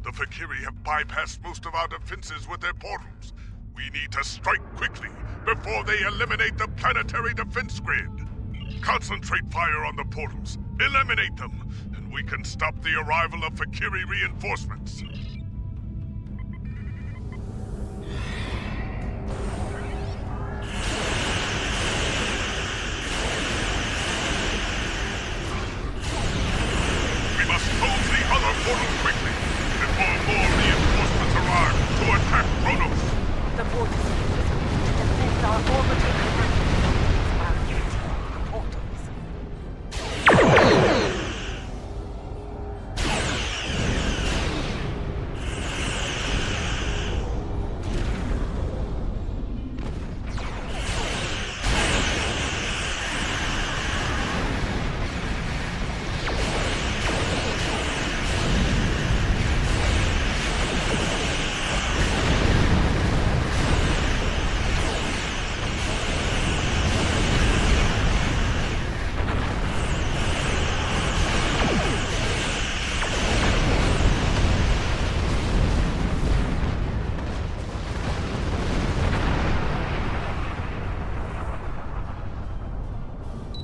The Fakiri have bypassed most of our defenses with their portals. We need to strike quickly before they eliminate the planetary defense grid. Concentrate fire on the portals, eliminate them, and we can stop the arrival of Fakiri reinforcements. We must close the other portal quickly. Before more reinforcements arrive to attack Kronos! The portal systems to defend our orbital connections while using the portals.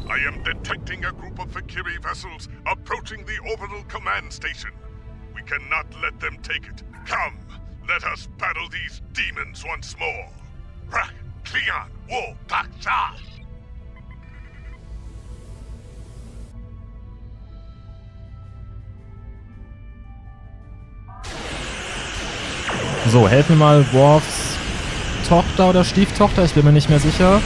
I am detecting a group of Fakiri vessels approaching the orbital command station. We cannot let them take it. Come, let us battle these demons once more. Rak, Klian, Wo, Tak, Sha. So, helf mir mal, Worfs Tochter oder Stieftochter, ich bin mir nicht mehr sicher.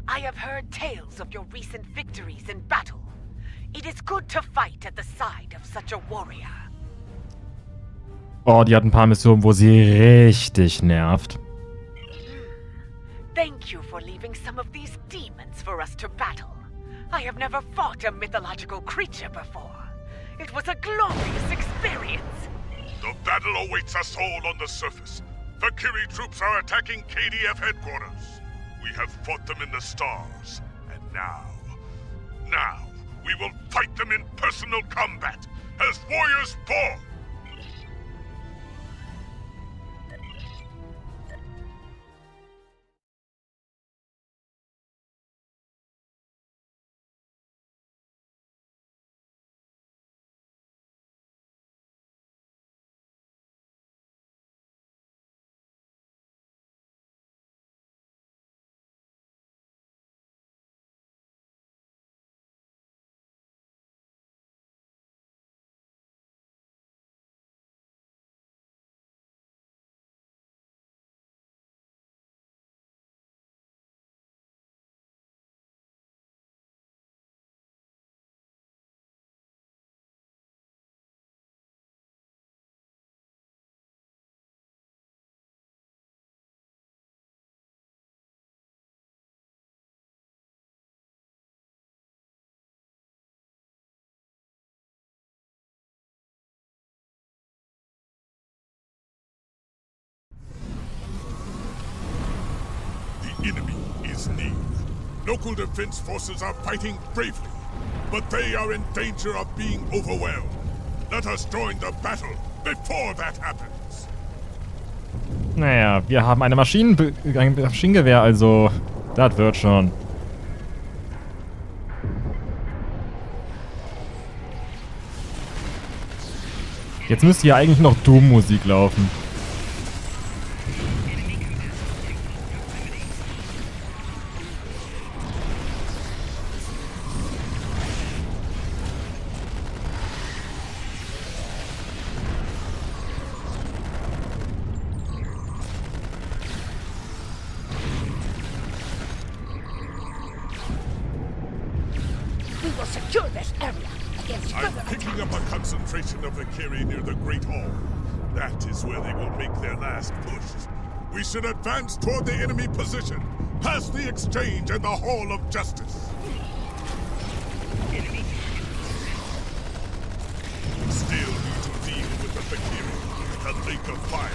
I have heard tales of your recent victories in battle. It is good to fight at the side of such a warrior. Oh, die hat ein paar Missionen, wo sie richtig nervt. armies for us to battle. I have never fought a mythological creature before. It was a glorious experience. The battle awaits us all on the surface. Valkyrie troops are attacking KDF headquarters. We have fought them in the stars, and now, we will fight them in personal combat, as warriors born! The enemy is near. Local defense forces are fighting bravely, but they are in danger of being overwhelmed. Let us join the battle before that happens. Naja, wir haben ein Maschinengewehr, also das wird schon. Jetzt müsste hier eigentlich noch Doom-Musik laufen. I'm picking up a concentration of Valkyrie near the Great Hall. That is where they will make their last push. We should advance toward the enemy position, past the exchange and the Hall of Justice. Still need to deal with the Valkyrie, the Lake of Fire.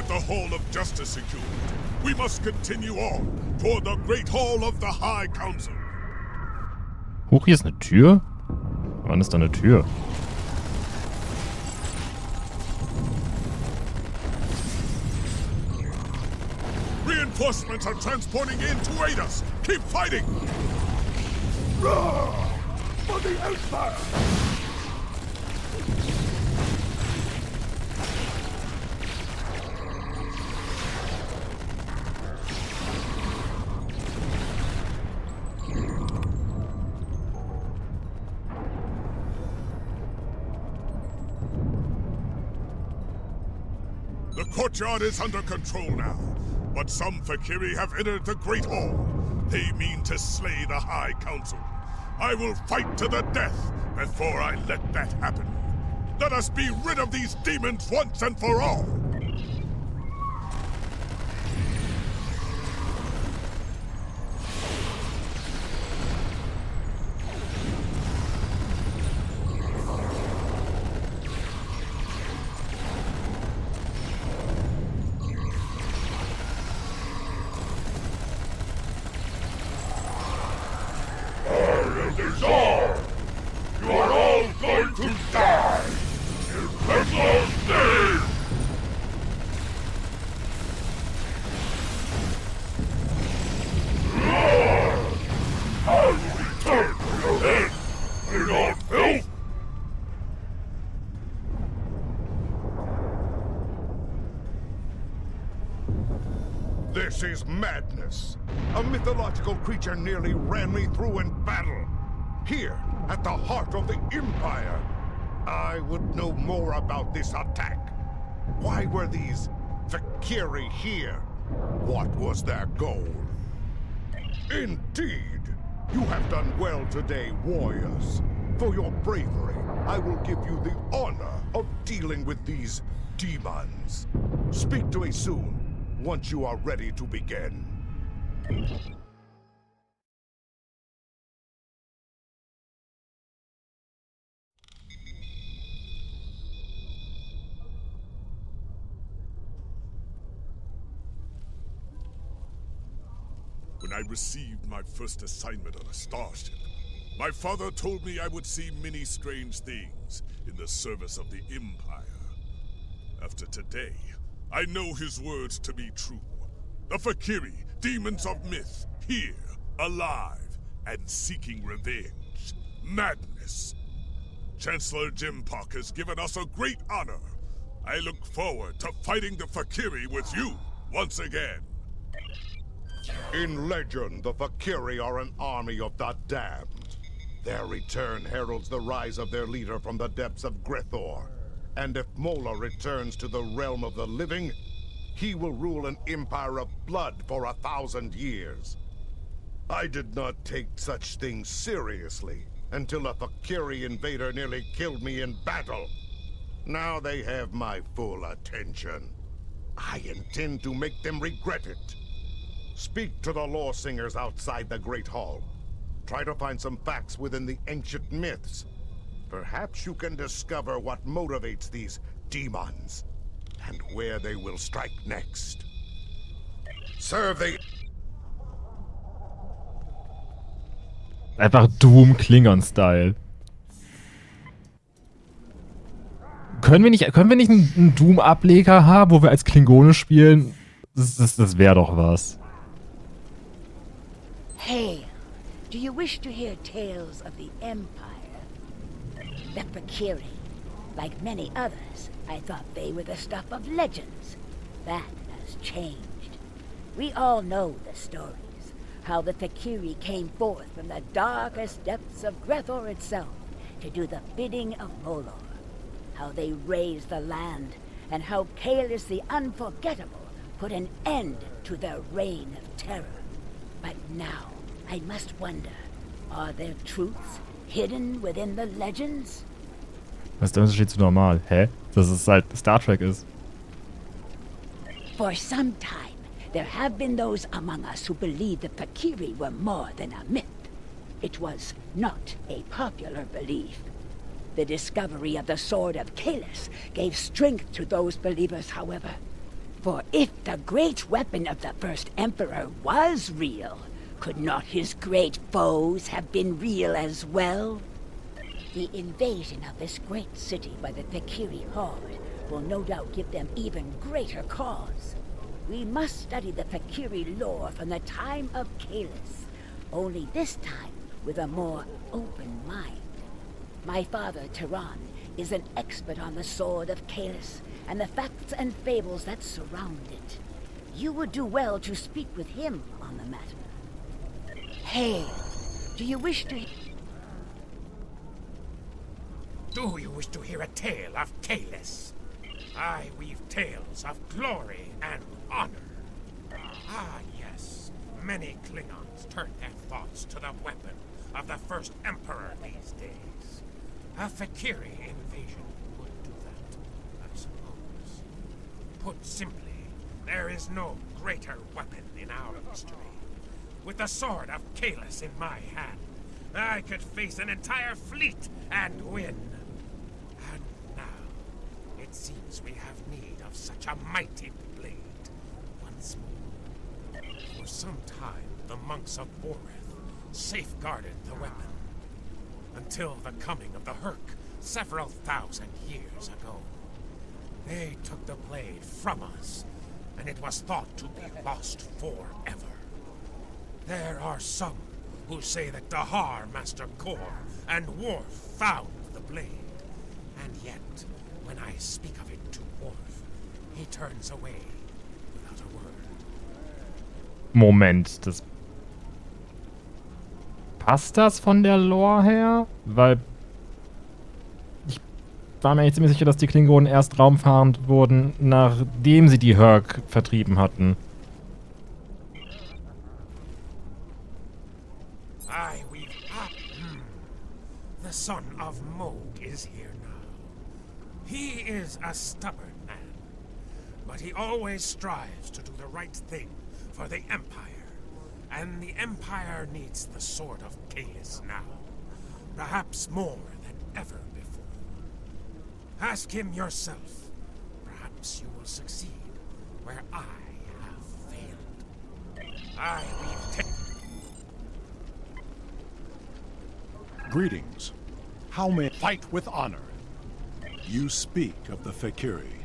The Hall of Justice secured. We must continue on toward the Great Hall of the High Council. Huch, hier ist eine Tür? Wann ist da eine Tür? Reinforcements are transporting in to aid us. Keep fighting! Roar for the Empire! The courtyard is under control now, but some Valkyrie have entered the Great Hall. They mean to slay the High Council. I will fight to the death before I let that happen. Let us be rid of these demons once and for all! You are all going to die! In Peplo's name! I will return for your head! Bring on filth! This is madness. A mythological creature nearly ran me through in battle. Here, at the heart of the Empire. I would know more about this attack. Why were these Fakiri here? What was their goal? Indeed! You have done well today, warriors. For your bravery, I will give you the honor of dealing with these demons. Speak to me soon, once you are ready to begin. When I received my first assignment on a starship, my father told me I would see many strange things in the service of the Empire. After today, I know his words to be true. The Fakiri, demons of myth, here, alive, and seeking revenge. Madness. Chancellor Jimpock has given us a great honor. I look forward to fighting the Fakiri with you once again. In legend, the Fakiri are an army of the damned. Their return heralds the rise of their leader from the depths of Grethor. And if Mola returns to the realm of the living, he will rule an empire of blood for 1,000 years. I did not take such things seriously until a Fakiri invader nearly killed me in battle. Now they have my full attention. I intend to make them regret it. Speak to the lore singers outside the Great Hall. Try to find some facts within the ancient myths. Perhaps you can discover what motivates these demons, and where they will strike next. Serve the... Einfach Doom Klingon-Style. Können wir nicht einen Doom-Ableger haben, wo wir als Klingone spielen? Das wäre doch was. Hail! Do you wish to hear tales of the Empire? The Fakiri. Like many others, I thought they were the stuff of legends. That has changed. We all know the stories. How the Fakiri came forth from the darkest depths of Grethor itself to do the bidding of Molor. How they raised the land, and how Kalis the Unforgettable put an end to their reign of terror. But now, I must wonder, are there truths hidden within the legends? Was ist der Unterschied zu normal? Hä? Dass es halt Star Trek ist. For some time, there have been those among us who believed the Fakiri were more than a myth. It was not a popular belief. The discovery of the Sword of Kalis gave strength to those believers, however. For if the great weapon of the first Emperor was real, could not his great foes have been real as well? The invasion of this great city by the Fakiri horde will no doubt give them even greater cause. We must study the Fakiri lore from the time of Kalis, only this time with a more open mind. My father, Tehran, is an expert on the Sword of Kalis and the facts and fables that surround it. You would do well to speak with him on the matter. Hey, do you wish to... Do you wish to hear a tale of Kalis? I weave tales of glory and honor. Ah, yes. Many Klingons turn their thoughts to the weapon of the first Emperor these days. A Fakiri invasion would do that, I suppose. Put simply, there is no greater weapon in our history. With the Sword of Kalis in my hand, I could face an entire fleet and win. And now, it seems we have need of such a mighty blade once more. For some time, the monks of Boreth safeguarded the weapon. Until the coming of the Herc several thousand years ago. They took the blade from us, and it was thought to be lost forever. There are some who say that Dahar, Master Kor, and Worf found the blade. And yet, when I speak of it to Worf, he turns away without a word. Moment, das... Passt das von der Lore her? Weil... Ich war mir eigentlich ziemlich sicher, dass die Klingonen erst raumfahrend wurden, nachdem sie die Hurk vertrieben hatten. Aye, we've... The son of Moog is here now. He is a stubborn man, but he always strives to do the right thing for the Empire. And the Empire needs the Sword of Kalis now, perhaps more than ever before. Ask him yourself. Perhaps you will succeed where I have failed. I we've Greetings. How may fight with honor? You speak of the Fakiri.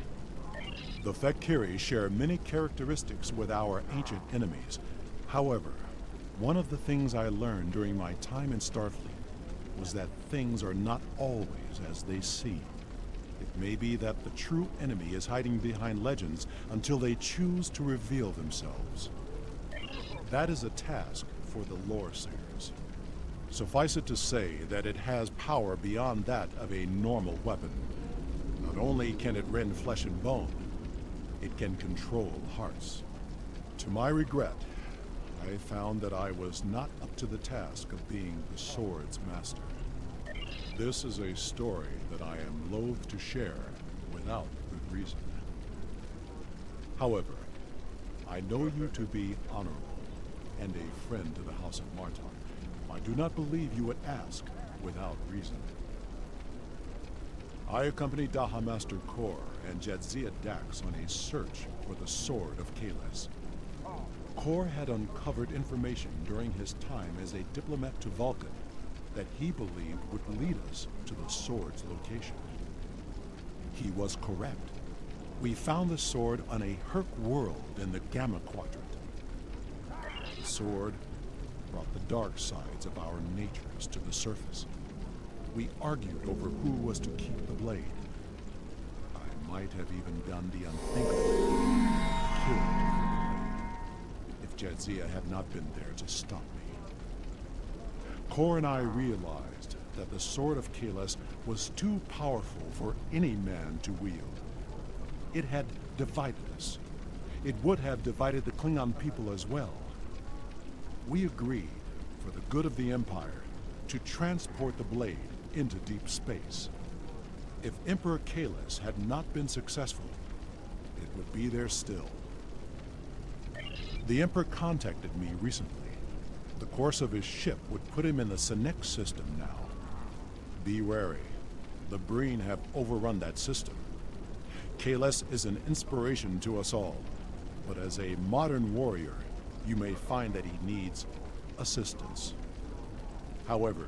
The Fakiri share many characteristics with our ancient enemies. However, one of the things I learned during my time in Starfleet was that things are not always as they seem. It may be that the true enemy is hiding behind legends until they choose to reveal themselves. That is a task for the lore singers. Suffice it to say that it has power beyond that of a normal weapon. Not only can it rend flesh and bone, it can control hearts. To my regret, I found that I was not up to the task of being the sword's master. This is a story that I am loath to share without good reason. However, I know you to be honorable and a friend to the House of Martar. I do not believe you would ask without reason. I accompanied Daha Master Kor and Jadzia Dax on a search for the Sword of Kalis. Kor had uncovered information during his time as a diplomat to Vulcan that he believed would lead us to the sword's location. He was correct. We found the sword on a Hurk world in the Gamma Quadrant. The sword brought the dark sides of our natures to the surface. We argued over who was to keep the blade. I might have even done the unthinkable, killed for the blade, if Jadzia had not been there to stop me. Kor and I realized that the Sword of Kalis was too powerful for any man to wield. It had divided us. It would have divided the Klingon people as well. We agreed, for the good of the Empire, to transport the blade into deep space. If Emperor Kalis had not been successful, it would be there still. The Emperor contacted me recently. The course of his ship would put him in the Senex system now. Be wary. The Breen have overrun that system. Kalis is an inspiration to us all, but as a modern warrior, you may find that he needs assistance. However,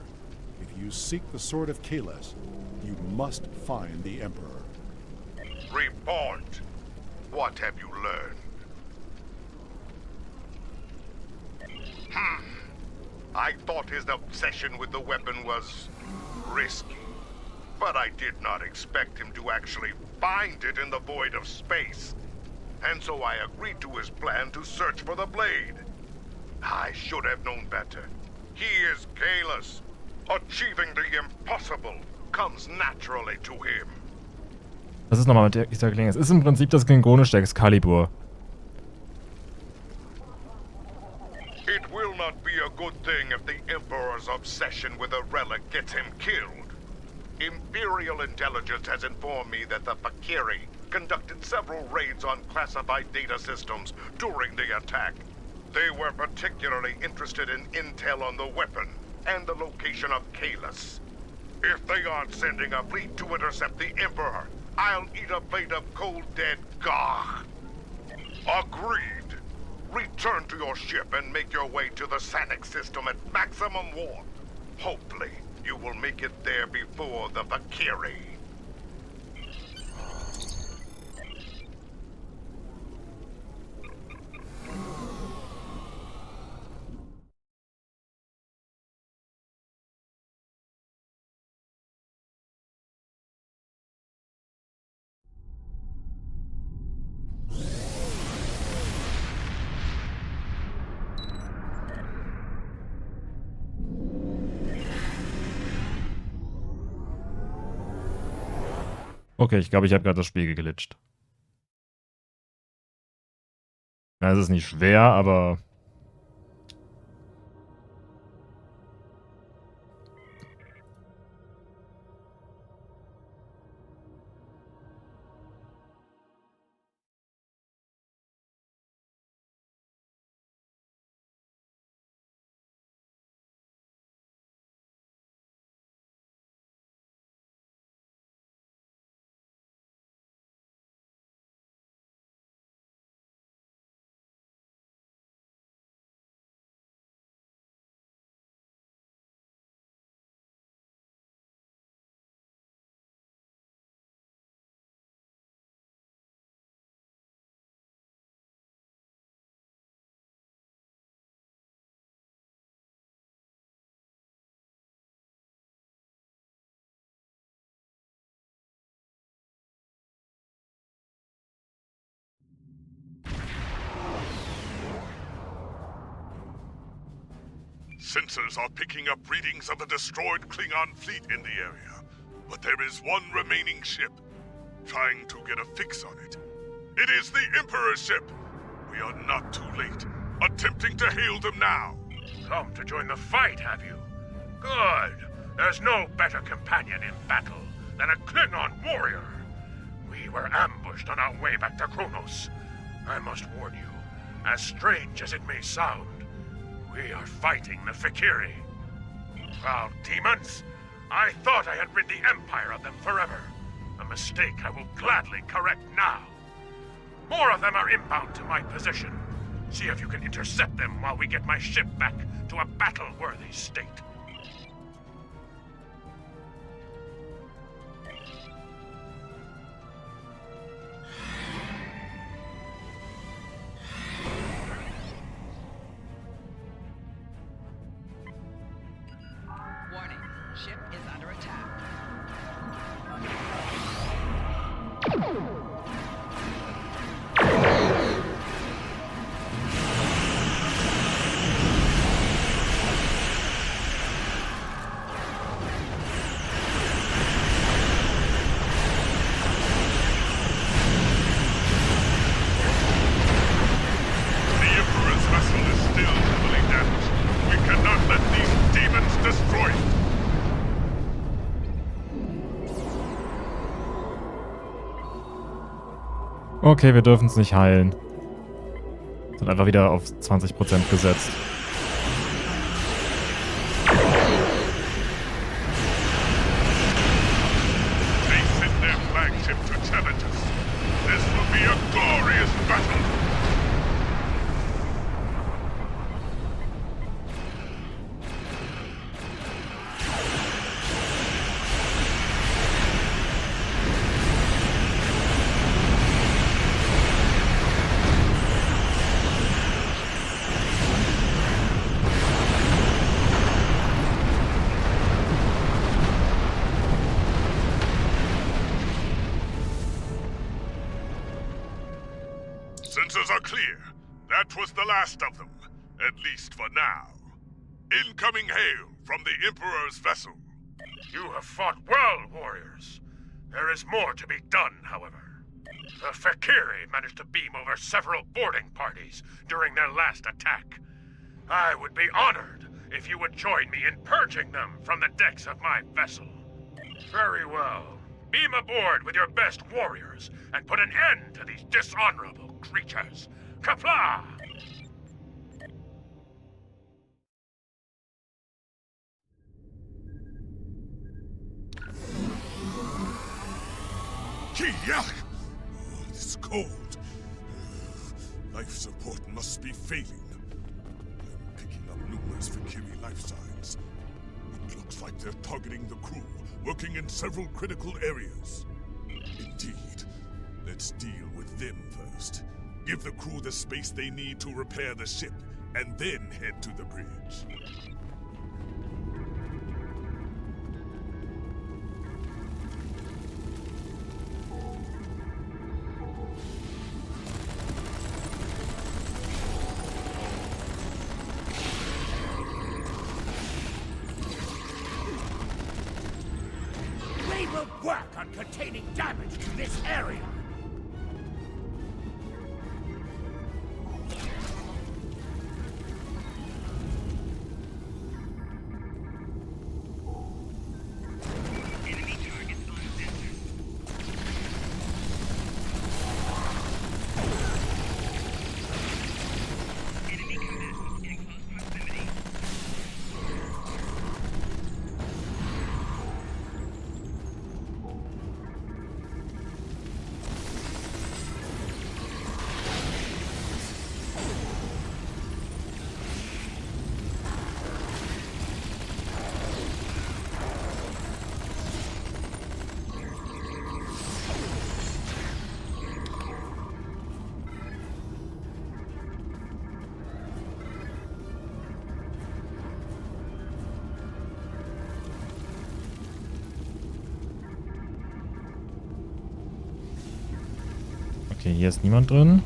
if you seek the Sword of Kalis, you must find the Emperor. Report. What have you learned? I thought his obsession with the weapon was risky, but I did not expect him to actually find it in the void of space. And so I agreed to his plan to search for the blade. I should have known better. He is Kalis. Achieving the impossible comes naturally to him. Was ist nochmal mit dieser Klinge? Es ist im Prinzip das klingonische Excalibur. It will not be a good thing if the Emperor's obsession with a relic gets him killed. Imperial intelligence has informed me that the Fakiri conducted several raids on classified data systems during the attack. They were particularly interested in intel on the weapon and the location of Kalis. If they aren't sending a fleet to intercept the Emperor, I'll eat a plate of cold dead gah. Agreed. Return to your ship and make your way to the Sanex system at maximum warp. Hopefully, you will make it there before the Fakiri. Okay, ich glaube, ich habe gerade das Spiel geglitscht. Ja, es ist nicht schwer, aber... Sensors are picking up readings of the destroyed Klingon fleet in the area. But there is one remaining ship. Trying to get a fix on it. It is the Emperor's ship. We are not too late. Attempting to hail them now. Come to join the fight, have you? Good. There's no better companion in battle than a Klingon warrior. We were ambushed on our way back to Kronos. I must warn you, as strange as it may sound, we are fighting the Fakiri. Proud demons! I thought I had rid the Empire of them forever. A mistake I will gladly correct now. More of them are inbound to my position. See if you can intercept them while we get my ship back to a battle-worthy state. Warning, ship is under attack. Okay, wir dürfen es nicht heilen. Sind einfach wieder auf 20% gesetzt. Sensors are clear. That was the last of them, at least for now. Incoming hail from the Emperor's vessel. You have fought well, warriors. There is more to be done, however. The Fakiri managed to beam over several boarding parties during their last attack. I would be honored if you would join me in purging them from the decks of my vessel. Very well. Beam aboard with your best warriors and put an end to these dishonorable creatures. Kapla! Kiyak! Oh, it's cold. Life support must be failing. I'm picking up numerous Fakiri life signs. It looks like they're targeting the crew, working in several critical areas. Indeed. Let's deal with them first. Give the crew the space they need to repair the ship, and then head to the bridge. We will work on containing damage to this area. Okay, hier ist niemand drin.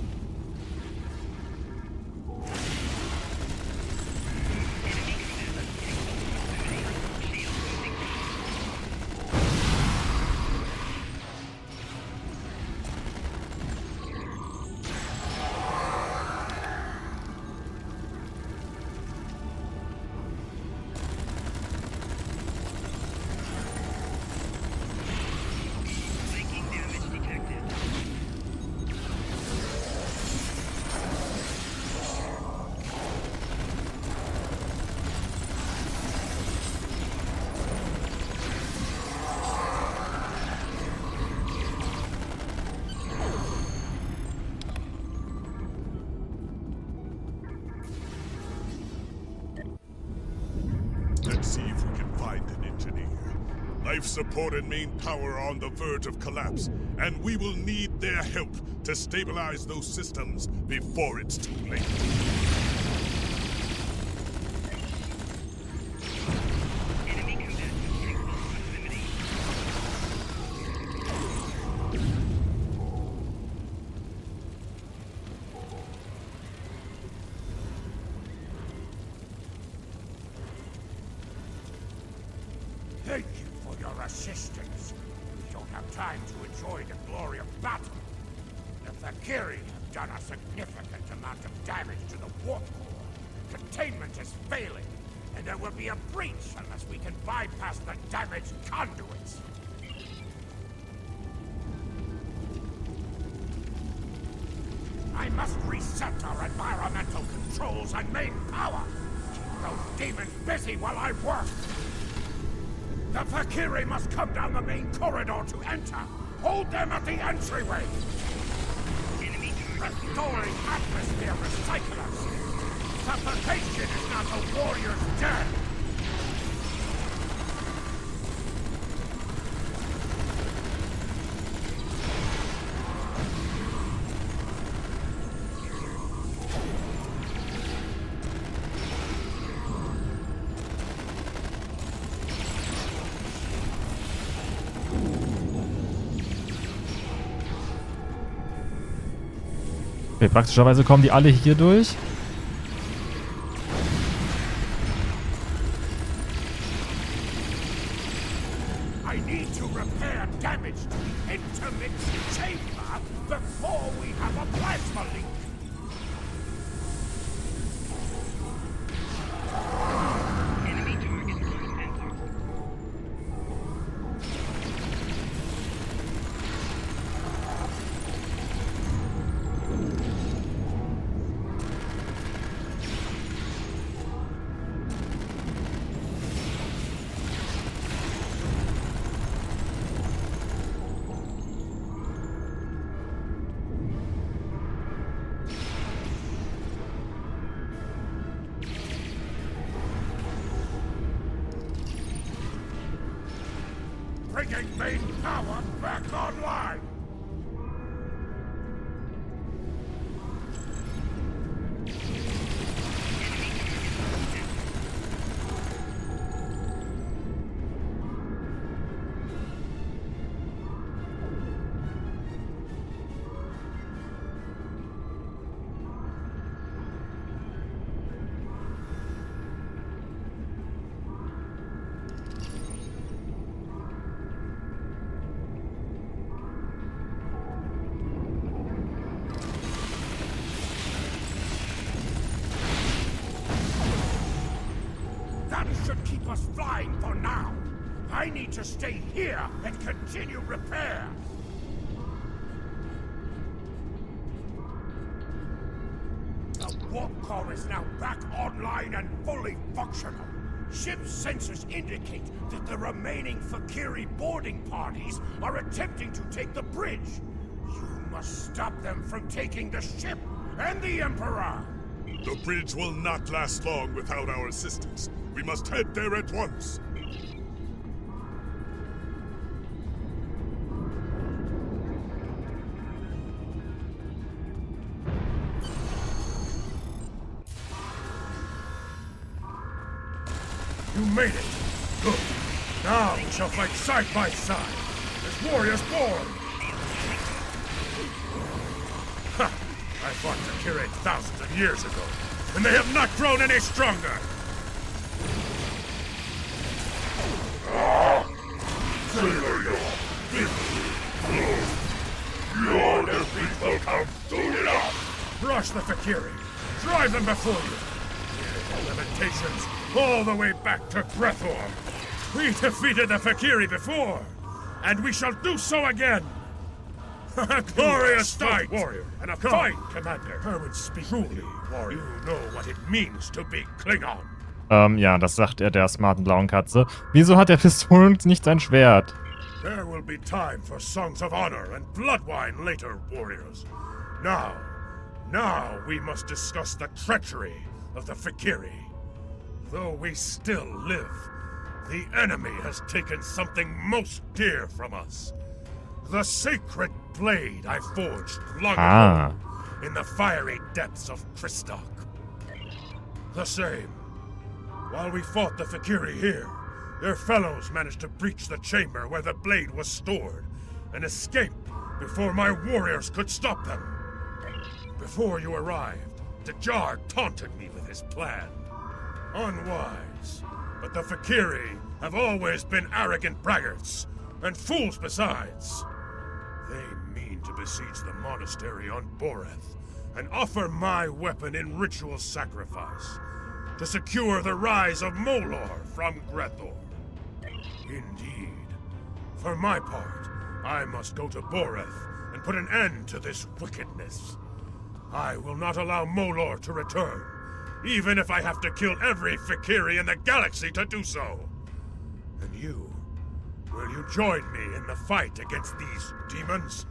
Let's see if we can find an engineer. Life support and main power are on the verge of collapse, and we will need their help to stabilize those systems before it's too late. Thank you for your assistance. We don't have time to enjoy the glory of battle. The Valkyrie have done a significant amount of damage to the warp core. Containment is failing, and there will be a breach unless we can bypass the damaged conduits. I must reset our environmental controls and main power. Keep those demons busy while I work. The Valkyrie must come down the main corridor to enter. Hold them at the entryway. Restoring atmosphere recyclers. Suffocation is not the warrior's dead. Okay, praktischerweise kommen die alle hier durch. I need to repair damage to the intermixed chamber before we have a plasma leak. Bringing main power back online! I need to stay here and continue repair. The warp core is now back online and fully functional. Ship sensors indicate that the remaining Fakiri boarding parties are attempting to take the bridge. You must stop them from taking the ship and the Emperor. The bridge will not last long without our assistance. We must head there at once. You made it. Good. Now we shall fight side by side as warriors born. Ha! I fought Fakiri thousands of years ago, and they have not grown any stronger. Your defeat will come soon enough. Rush the Fakiri. Drive them before you. The limitations all the way back to Grethor. We defeated the Fakiri before, and we shall do so again. A glorious fight, warrior, and a fine commander. I would speak truly, warrior. You know what it means to be Klingon. Ja, das sagt er der smarten blauen Katze. Wieso hat der Pistolen nicht sein Schwert? There will be time for songs of honor and blood wine later, warriors. Now we must discuss the treachery of the Fakiri. Though we still live, the enemy has taken something most dear from us. The sacred blade I forged long ago in the fiery depths of Christok. The same. While we fought the Fakiri here, their fellows managed to breach the chamber where the blade was stored and escape before my warriors could stop them. Before you arrived, the Jahr taunted me with his plan. Unwise, but the Fakiri have always been arrogant braggarts, and fools besides. They mean to besiege the monastery on Boreth, and offer my weapon in ritual sacrifice, to secure the rise of Molor from Grethor. Indeed. For my part, I must go to Boreth and put an end to this wickedness. I will not allow Molor to return, even if I have to kill every Fakiri in the galaxy to do so. And you, will you join me in the fight against these demons?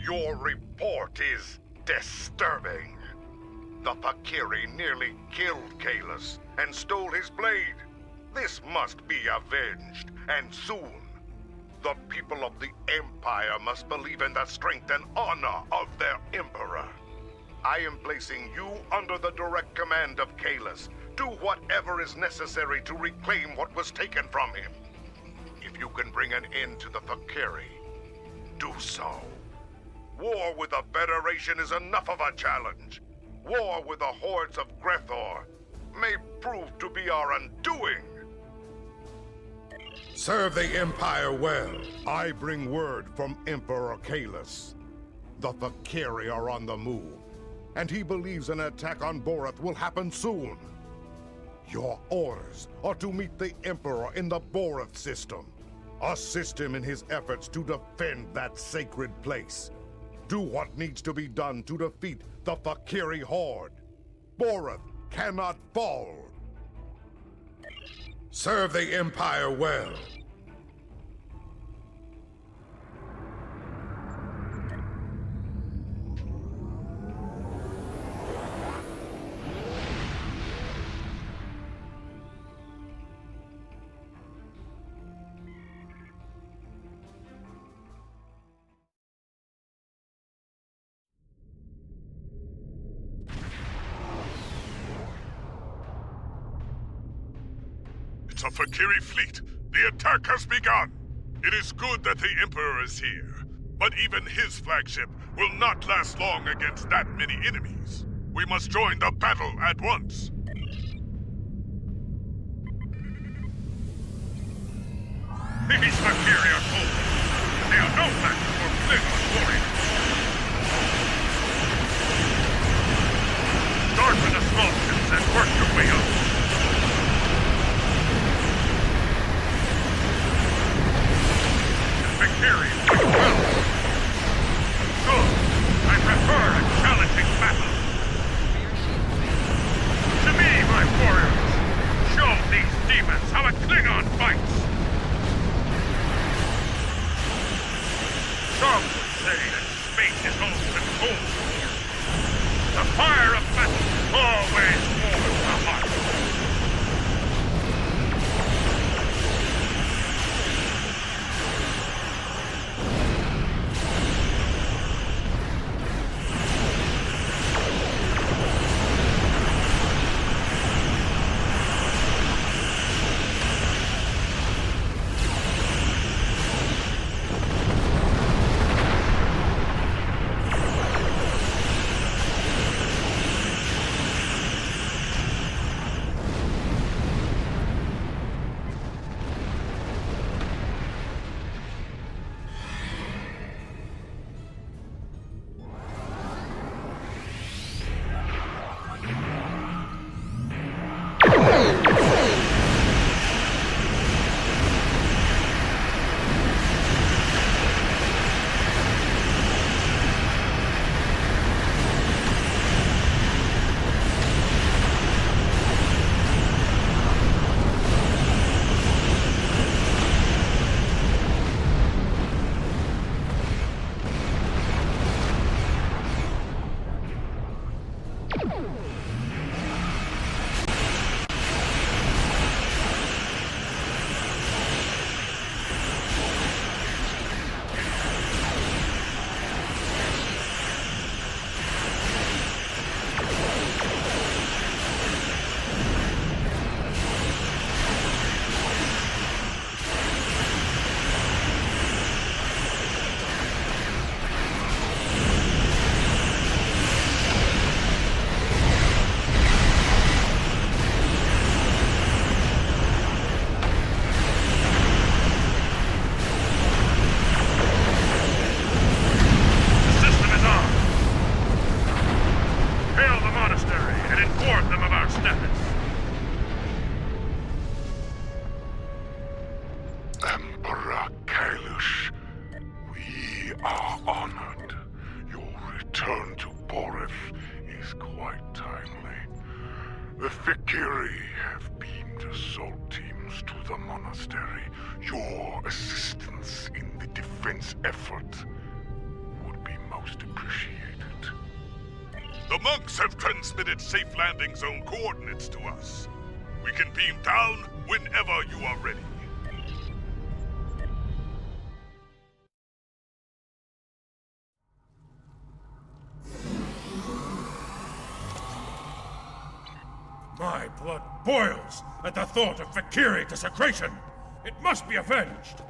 Your report is disturbing. The Fakiri nearly killed Kahlus and stole his blade. This must be avenged, and soon. The people of the Empire must believe in the strength and honor of their Emperor. I am placing you under the direct command of Kahlus. Do whatever is necessary to reclaim what was taken from him. If you can bring an end to the Fakiri, do so. War with the Federation is enough of a challenge. War with the hordes of Grethor may prove to be our undoing. Serve the Empire well. I bring word from Emperor Kahlus. The Fakiri are on the move, and he believes an attack on Boreth will happen soon. Your orders are to meet the Emperor in the Boreth system. Assist him in his efforts to defend that sacred place. Do what needs to be done to defeat the Fakiri horde. Boreth cannot fall. Serve the Empire well. It's a Fakiri fleet. The attack has begun. It is good that the Emperor is here. But even his flagship will not last long against that many enemies. We must join the battle at once. These Valkyrie are cold. They are no match for Klingon warriors. Start with the small ships and work your way up. The Valkyrie fight well. Good. I prefer a challenging battle. To me, my warriors, show these demons how a Klingon fights. Some would say that space is home to cold war. The fire of battle always warms the heart. Safe landing zone coordinates to us. We can beam down whenever you are ready. My blood boils at the thought of Valkyrie desecration. It must be avenged.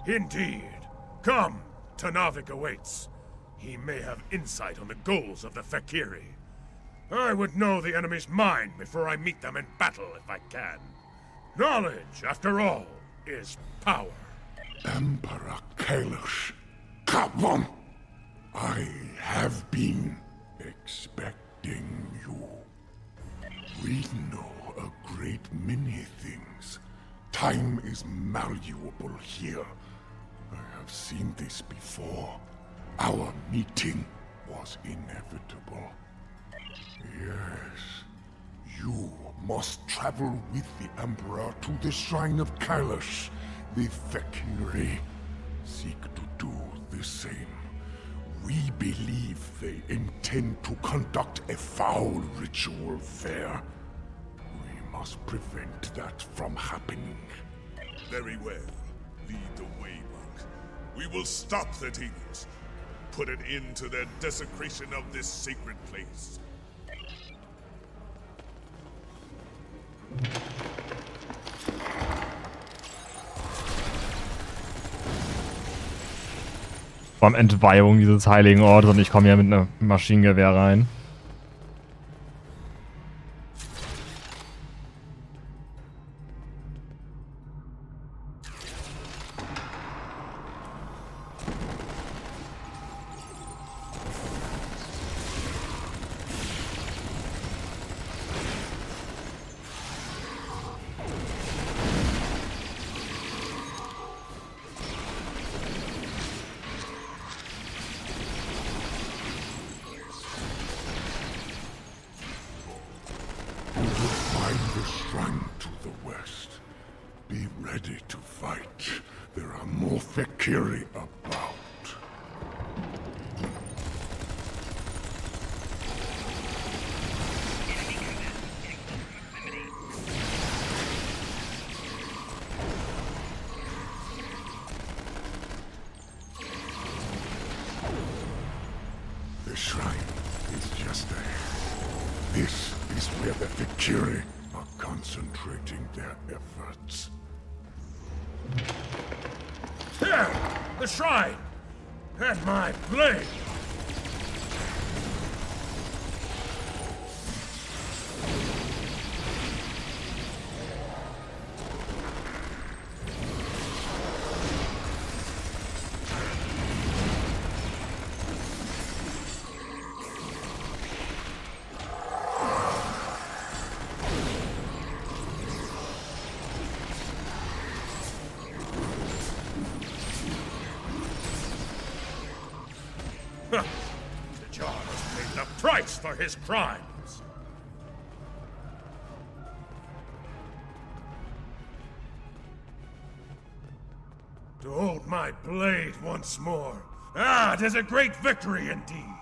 Indeed. Come, Tanavik awaits. He may have insight on the goals of the Valkyrie. I would know the enemy's mind before I meet them in battle if I can. Knowledge, after all, is power. Emperor Kailash, come on! I have been expecting you. We know a great many things. Time is malleable here. I have seen this before. Our meeting was inevitable. Yes, you must travel with the Emperor to the Shrine of Kailash. The Valkyrie seek to do the same. We believe they intend to conduct a foul ritual there. We must prevent that from happening. Very well. Lead the way, monk. We will stop the demons. Put an end to their desecration of this sacred place. Vor allem Entweihung dieses heiligen Ortes und ich komme hier mit einem Maschinengewehr rein. The shrine is just ahead. This is where the Fikiri are concentrating their efforts. There! The shrine! And my blade! The Jahr has paid the price for his crimes. To hold my blade once more. Ah, it is a great victory indeed.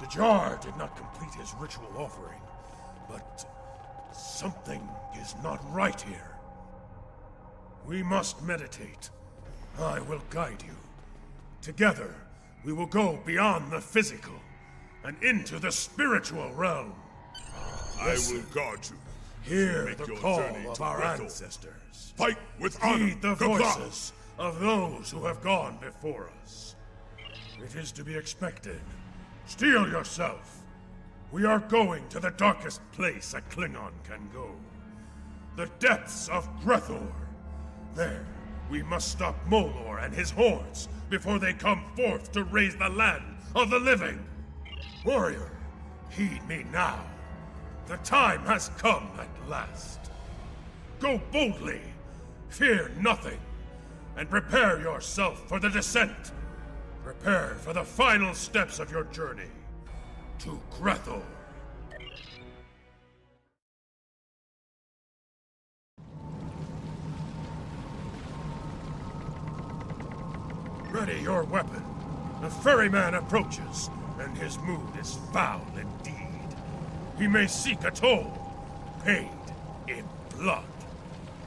The Jahr did not complete his ritual offering, but something is not right here. We must meditate. I will guide you. Together, we will go beyond the physical and into the spiritual realm. I will guard you. Hear the call of our ancestors. Fight with honor. Heed the voices of those who have gone before us. It is to be expected. Steel yourself. We are going to the darkest place a Klingon can go. The depths of Grethor. There, we must stop Molor and his hordes before they come forth to raise the land of the living. Warrior, heed me now. The time has come at last. Go boldly, fear nothing, and prepare yourself for the descent. Prepare for the final steps of your journey to Grethor. Ready your weapon. The ferryman approaches, and his mood is foul indeed. He may seek a toll, paid in blood.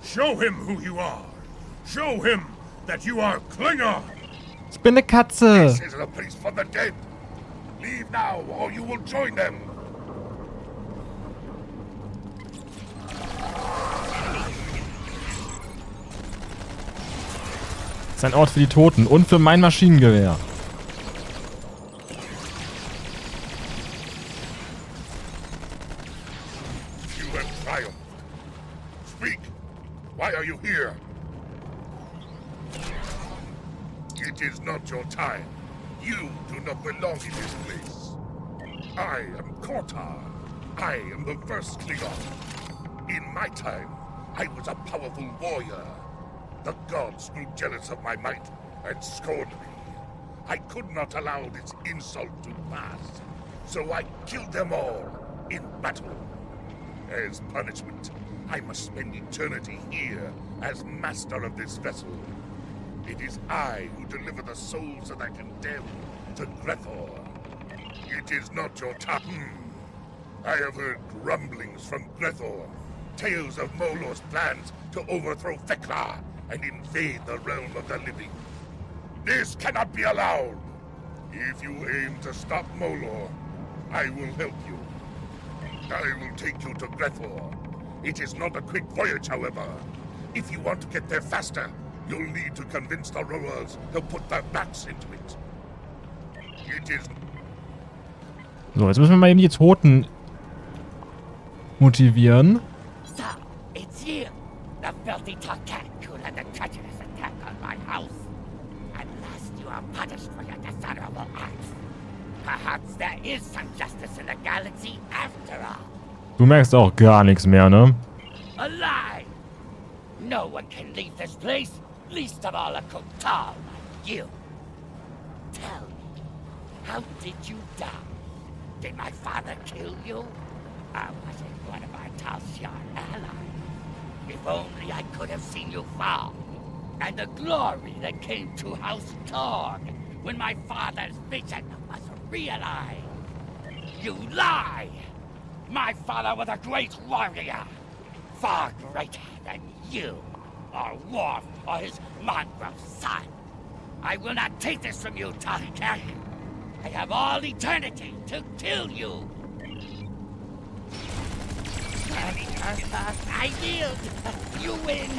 Show him who you are. Show him that you are Klingon. Ich bin eine Katze. This is a place for the dead. Leave now, or you will join them. Das ist ein Ort für die Toten und für mein Maschinengewehr. You have triumphed. Speak. Why are you here? It is not your time. You do not belong in this place. I am Kortar. I am the first Klingon. In my time, I was a powerful warrior. The gods grew jealous of my might and scorned me. I could not allow this insult to pass, so I killed them all in battle. As punishment, I must spend eternity here as master of this vessel. It is I who deliver the souls of the condemned to Grethor. It is not your time. I have heard grumblings from Grethor, tales of Molor's plans to overthrow Thekla and invade the realm of the living. This cannot be allowed. If you aim to stop Molor, I will help you. I will take you to Grethor. It is not a quick voyage, however. If you want to get there faster, You'll need to convince the rowers to put their backs into it. It is... So, jetzt müssen wir mal eben die Toten motivieren. So, it's you, the filthy Tarkat who led the treacherous attack on my house. At last you are punished for your dishonorable acts. Perhaps there is some justice in the galaxy after all. Du merkst auch gar nichts mehr, ne? A lie! No one can leave this place, least of all a Kotal like you. Tell me, how did you die? Did my father kill you? Or was it one of our Tal Shiar allies? If only I could have seen you fall. And the glory that came to House Torg when my father's vision was realized. You lie! My father was a great warrior. Far greater than you, or Worf, or his mongrel son. I will not take this from you, Tarkat. I have all eternity to kill you. I yield. You win.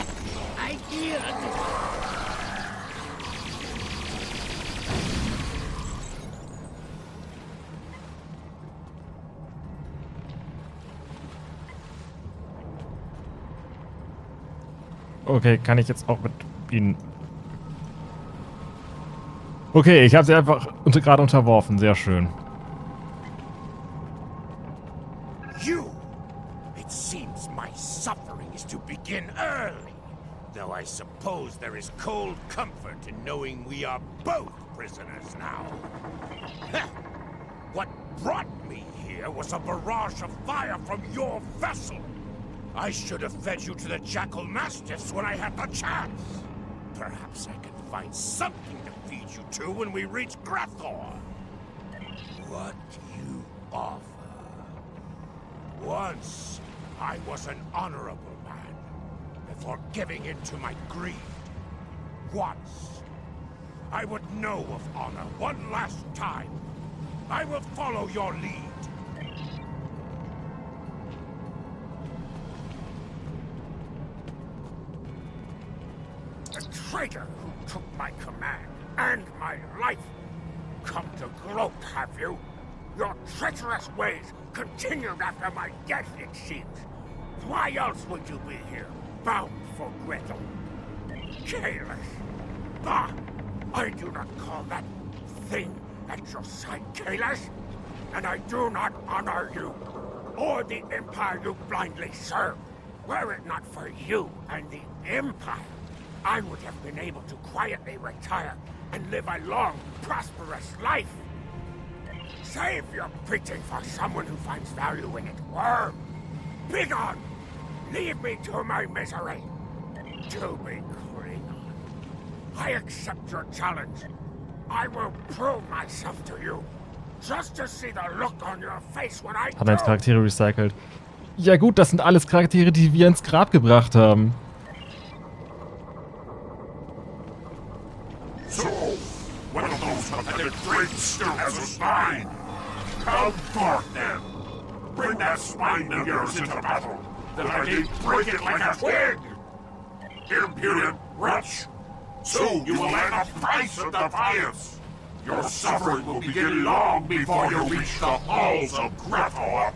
I yield. Okay, kann ich jetzt auch mit ihnen... Okay, ich habe sie einfach gerade unterworfen. Sehr schön. You! It seems my suffering is to begin early. Though I suppose there is cold comfort in knowing we are both prisoners now. What brought me here was a barrage of fire from your vessel. I should have fed you to the Jackal Mastiffs when I had the chance. Perhaps I can find something to feed you to when we reach Grethor. What you offer? Once, I was an honorable man, before giving in to my greed. Once, I would know of honor one last time. I will follow your lead. Traitor who took my command and my life. Come to gloat, have you? Your treacherous ways continued after my death, it seems. Why else would you be here, bound for Gretel? Careless. Ah, I do not call that thing at your side careless, and I do not honor you, or the Empire you blindly serve. Were it not for you and the Empire, I would have been able to quietly retire and live a long, prosperous life. Save your preaching for someone who finds value in it, worm. Begone! Leave me to my misery. To be Klingon. I accept your challenge. I will prove myself to you. Just to see the look on your face when I Hat er jetzt Charaktere recycelt. Ja gut, das sind alles Charaktere, die wir ins Grab gebracht haben. So, one of those pathetic drakes still has a spine. Come forth, then. Bring that spine of yours into battle, that I may break it like a twig. Impudent wretch. Soon you will learn the price of defiance. Your suffering will begin long before you reach the halls of Grethor.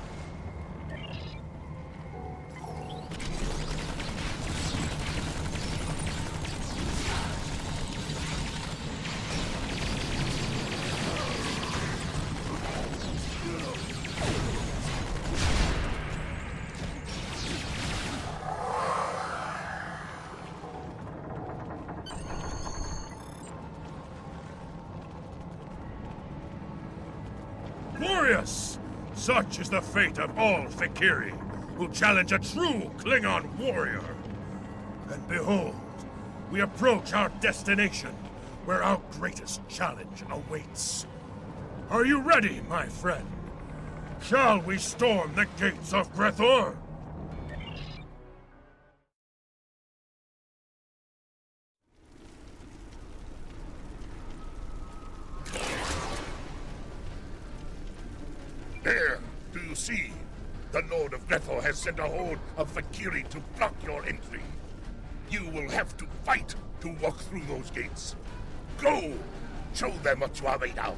Glorious! Such is the fate of all Fikiri, who challenge a true Klingon warrior. And behold, we approach our destination, where our greatest challenge awaits. Are you ready, my friend? Shall we storm the gates of Grethor? There, do you see? The Lord of Grethor has sent a horde of Fikiri to block your entry. You will have to fight to walk through those gates. Go! Show them what you are made of.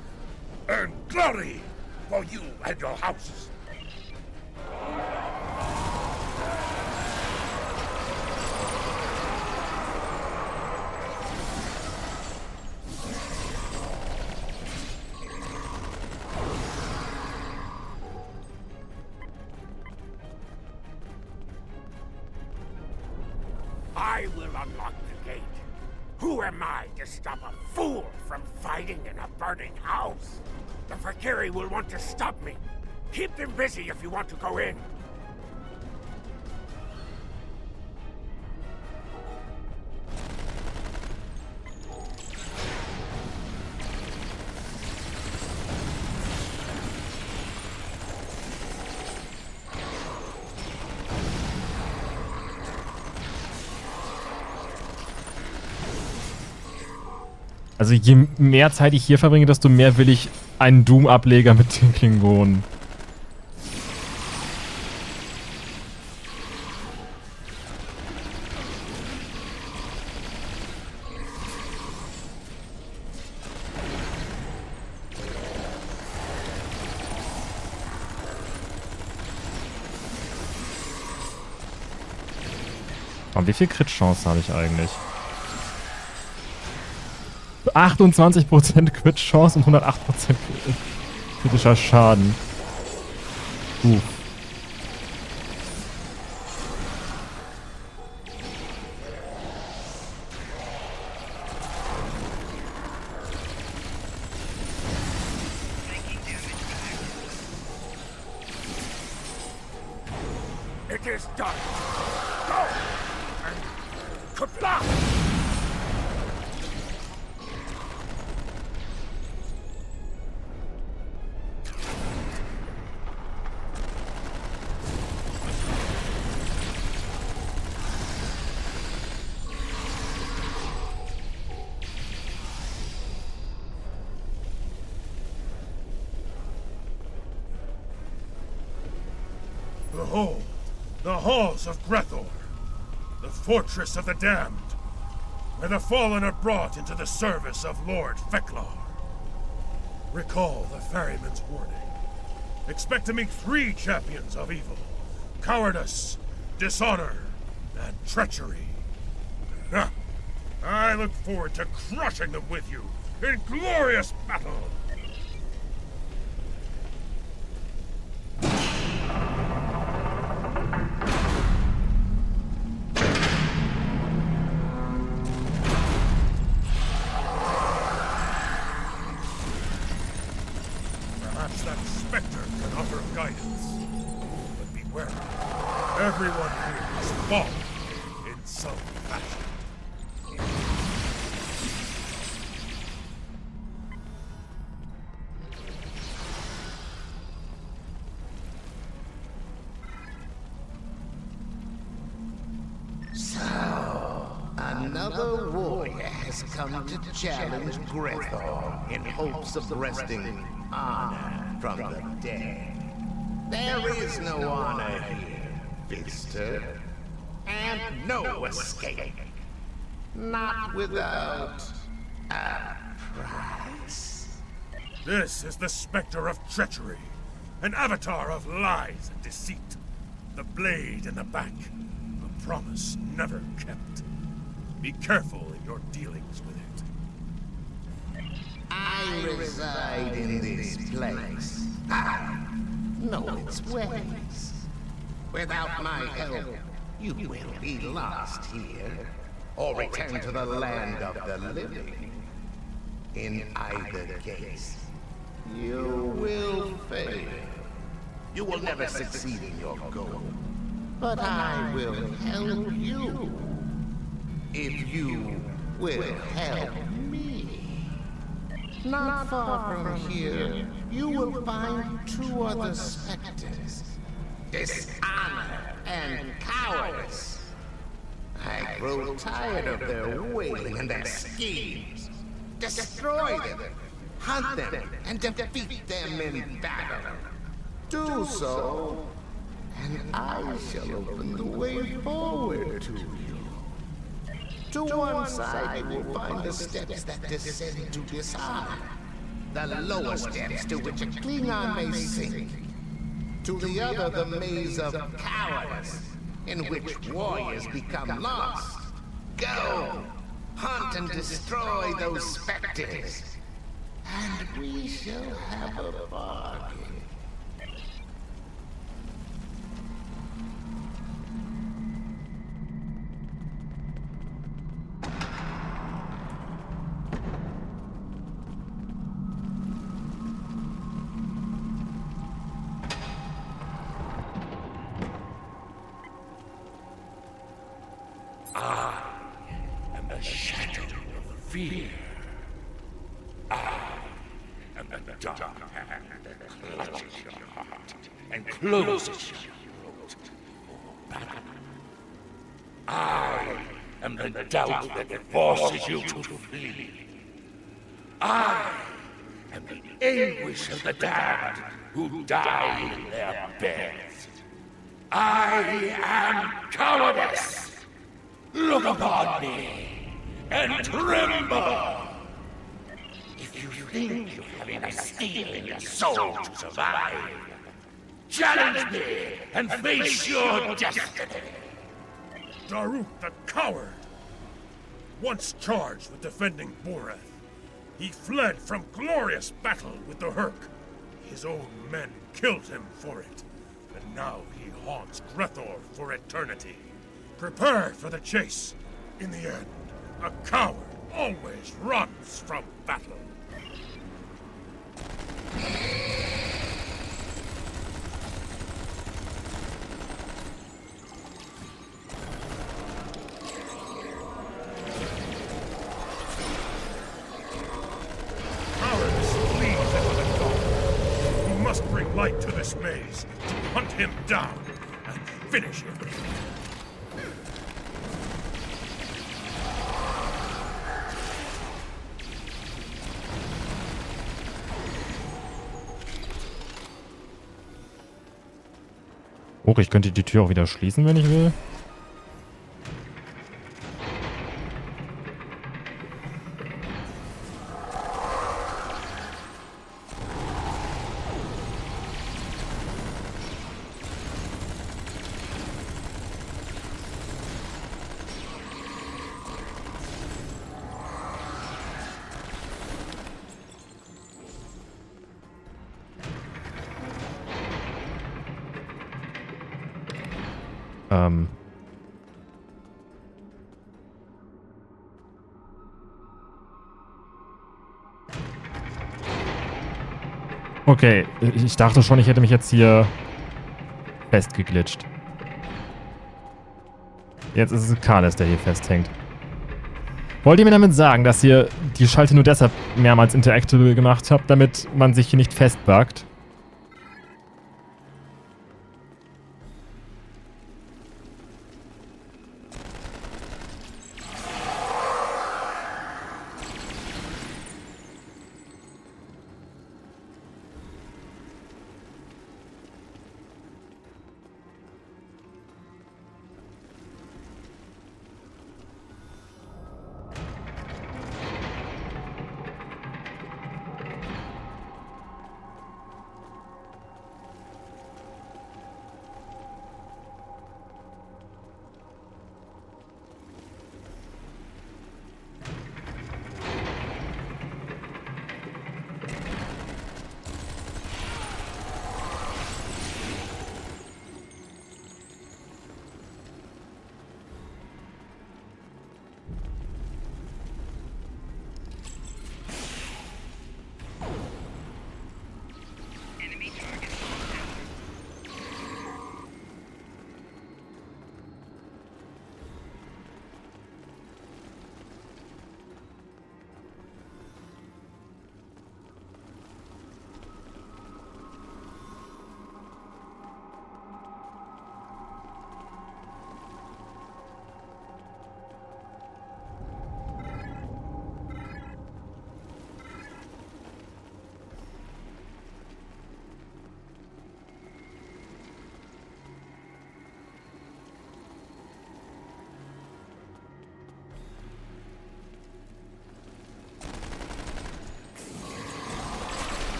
Earn glory for you and your house. I will unlock the gate. Who am I to stop a fool from fighting in a burning house? The Fakiri will want to stop me. Keep them busy if you want to go in. Also je mehr Zeit ich hier verbringe, desto mehr will ich einen Doom-Ableger mit den Klingonen. Und wie viel Crit-Chance habe ich eigentlich? 28% Crit-Chance und 108% kritischer Schaden. It is done. Go! And kapla! Behold, the halls of Grethor, the fortress of the damned, where the fallen are brought into the service of Lord Feklar. Recall the ferryman's warning. Expect to meet 3 champions of evil: cowardice, dishonor, and treachery. Ha! I look forward to crushing them with you in glorious battle! Perhaps that specter can offer guidance. But beware, everyone here is fallen in some fashion. Another warrior has come to challenge Grethor in hopes of wresting honor from the dead. There is no honor here, visitor, and no escape. Not without a price. This is the specter of treachery, an avatar of lies and deceit. The blade in the back, a promise never kept. Be careful in your dealings with it. I reside in this place. I know its ways. Without my help, you will be lost here, or return to the land of the living. In either case, you will fail. You will never succeed in your goal. But I will help you. If you will help me. Not far from here, you will find 2 other specters. Dishonor and cowardice. I grow tired of their wailing and their schemes. Destroy them, hunt them, and defeat them in battle. Do so, and I shall open the way forward to you. To one side, you will find the steps that descend to dishonor. The lower steps to which a Klingon may sink. To the other, the maze of cowardice, in which warriors become lost. Go! Hunt and destroy those specters. And we shall have a bargain. Fear. I am the dark hand that clutches your heart and closes your throat for battle. I am the doubt that forces you to flee. I am the anguish of the damned who die in their beds. I am cowardice. Look upon me and tremble! If you think you have enough steel in your soul to survive, challenge me and face your destiny! Daruk the coward! Once charged with defending Boreth, he fled from glorious battle with the Herc. His own men killed him for it, and now he haunts Grethor for eternity. Prepare for the chase. In the end, a coward always runs from battle. Cowardice flees into the dark. We must bring light to this maze to hunt him down and finish him. Oh, ich könnte die Tür auch wieder schließen, wenn ich will. Okay, ich dachte schon, ich hätte mich jetzt hier festgeglitscht. Jetzt ist es Kales, der hier festhängt. Wollt ihr mir damit sagen, dass ihr die Schalte nur deshalb mehrmals interactable gemacht habt, damit man sich hier nicht festbuggt?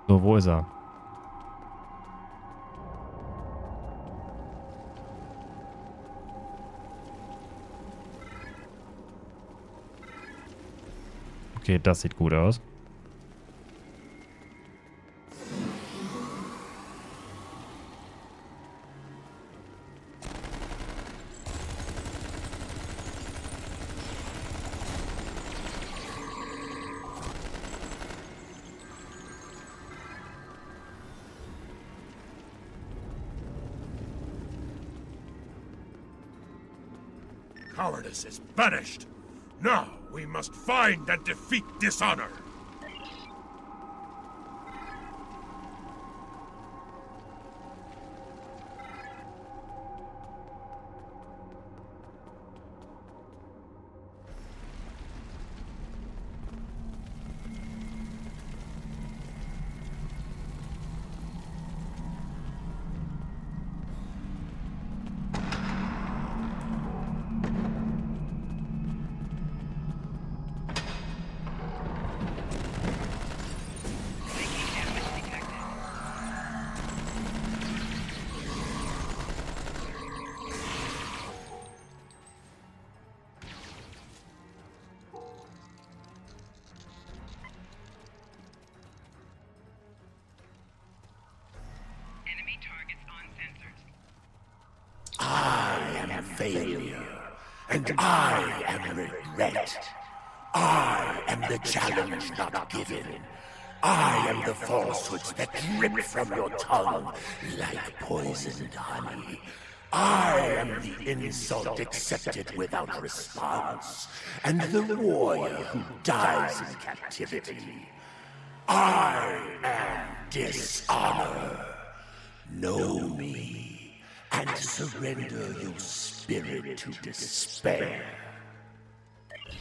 So, wo ist er? Okay, das sieht gut aus. Cowardice is banished. Now we must find and defeat dishonor. Failure, and I am regret. I am the challenge not given. I am the falsehoods that drip from your tongue like poisoned honey. I am the insult accepted without response, and the warrior who dies in captivity. I am dishonor. Know me, and surrender your spirit to despair.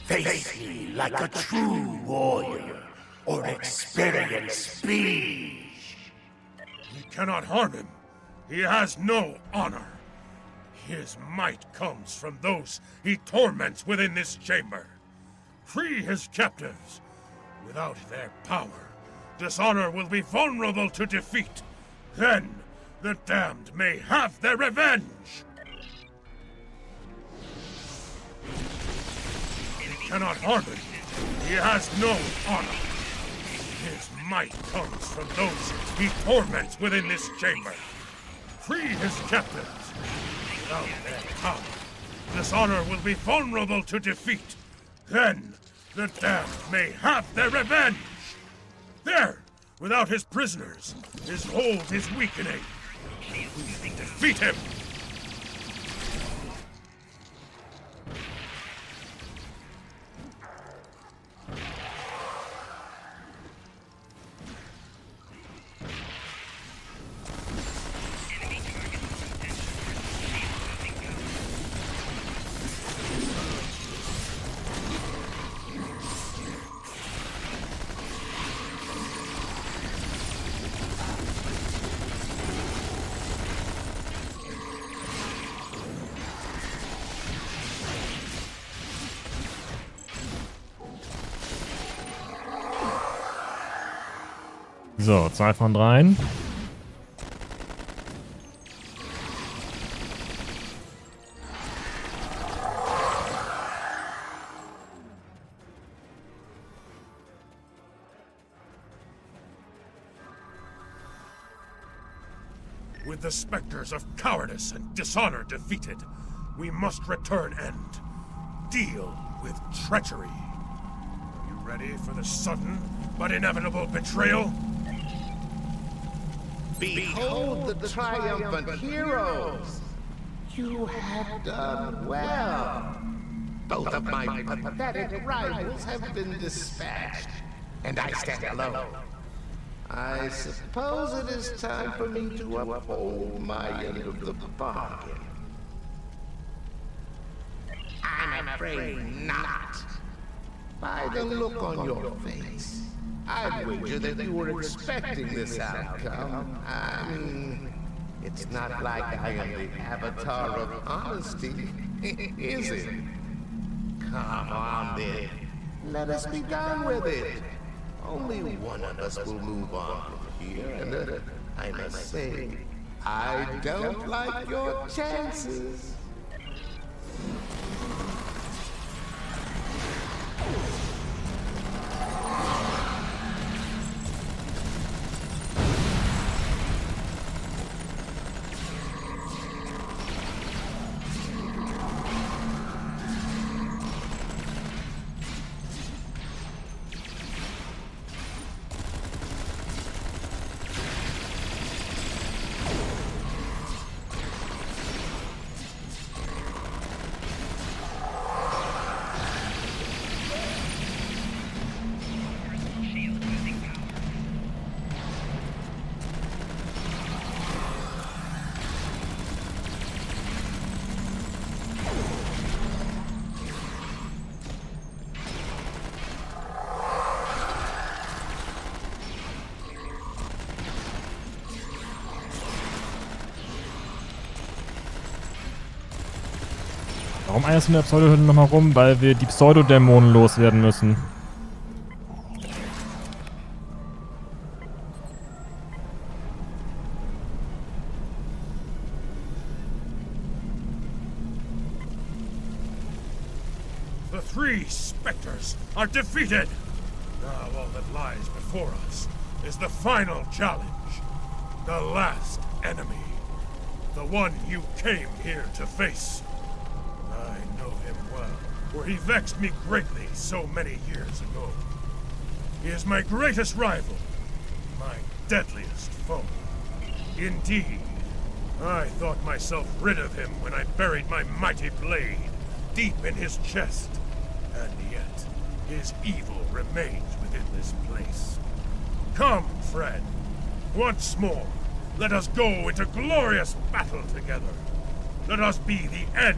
Face me like a true warrior, or experience speed. We cannot harm him. He has no honor. His might comes from those he torments within this chamber. Free his captives. Without their power, dishonor will be vulnerable to defeat. Then, the damned may have their revenge! We cannot harm him. He has no honor. His might comes from those he torments within this chamber. Free his captives. Without their power, dishonor will be vulnerable to defeat. Then, the damned may have their revenge! There! Without his prisoners, his hold is weakening. We defeat him! So, 2 von 3. With the specters of cowardice and dishonor defeated, we must return and deal with treachery. Are you ready for the sudden but inevitable betrayal? Behold the triumphant heroes! You have done well. Both of my pathetic rivals have been dispatched, and I stand alone. I suppose it is time for me to uphold my end of the bargain. I'm afraid not. By the look on your face, I'd wager that you were expecting this outcome. I mean, it's not like I am the avatar of honesty, is it? Come on then, let us be done with it. Only one of us will move on here, and I must say, I don't like your chances. Warum eines von der Pseudo-Hülle nochmal rum? Weil wir die Pseudodämonen loswerden müssen. The three specters are defeated! Now all that lies before us is the final challenge. The last enemy. The one you came here to face. I know him well, for he vexed me greatly so many years ago. He is my greatest rival, my deadliest foe. Indeed, I thought myself rid of him when I buried my mighty blade deep in his chest. And yet, his evil remains within this place. Come, friend. Once more, let us go into glorious battle together. Let us be the end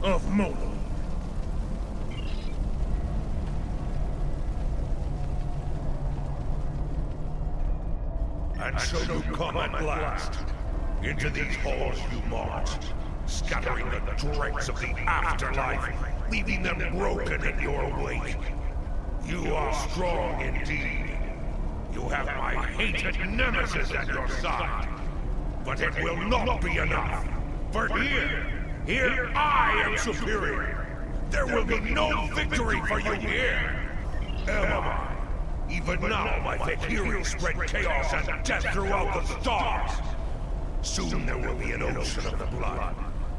of Molo. And so you come at last. Into these halls you march, scattering the dregs of the afterlife, leaving them broken in your wake. You are strong indeed. You have my hated nemesis at your side. But it will not be enough. For here I am superior. There will be no victory for you here. Am I? Even now my Valkyries spread chaos and death throughout the stars. Soon there will be an ocean of blood,